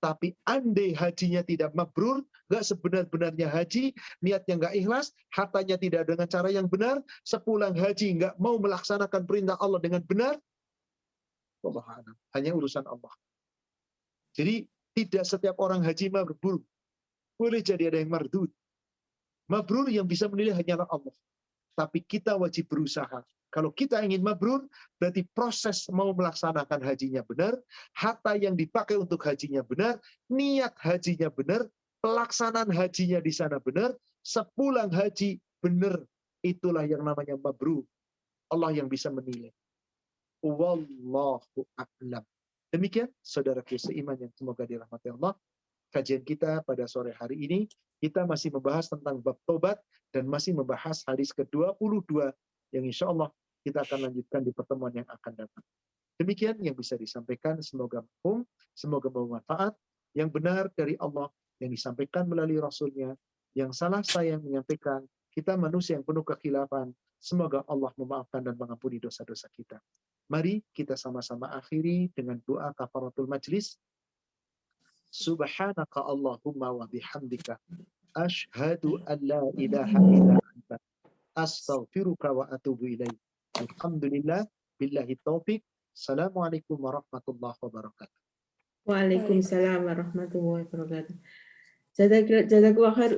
Tapi andai hajinya tidak mabrur, nggak sebenar-benarnya haji, niatnya nggak ikhlas, hartanya tidak dengan cara yang benar, sepulang haji nggak mau melaksanakan perintah Allah dengan benar, hanya urusan Allah. Jadi tidak setiap orang haji mabrur. Boleh jadi ada yang mardud. Mabrur yang bisa menilai hanyalah Allah. Tapi kita wajib berusaha. Kalau kita ingin mabrur, berarti proses mau melaksanakan hajinya benar, harta yang dipakai untuk hajinya benar, niat hajinya benar, pelaksanaan hajinya di sana benar, sepulang haji benar. Itulah yang namanya mabrur. Allah yang bisa menilai. Wallahu a'lam. Demikian saudaraku seiman yang semoga dirahmati Allah. Kajian kita pada sore hari ini, kita masih membahas tentang bab tobat dan masih membahas hadis ke-22 yang insya Allah kita akan lanjutkan di pertemuan yang akan datang. Demikian yang bisa disampaikan, semoga mafhum, semoga bermanfaat. Yang benar dari Allah yang disampaikan melalui Rasulnya, yang salah saya yang menyampaikan, kita manusia yang penuh kekhilafan, semoga Allah memaafkan dan mengampuni dosa-dosa kita. Mari kita sama-sama akhiri dengan doa kafaratul majlis. Subhanaka Allahumma wa bihamdika asyhadu an la ilaha illa anta astaghfiruka wa atubu ilaik. Alhamdulillah billahi taufik. Assalamualaikum warahmatullahi wabarakatuh. Waalaikumsalam warahmatullahi wabarakatuh. Jazakallah khair.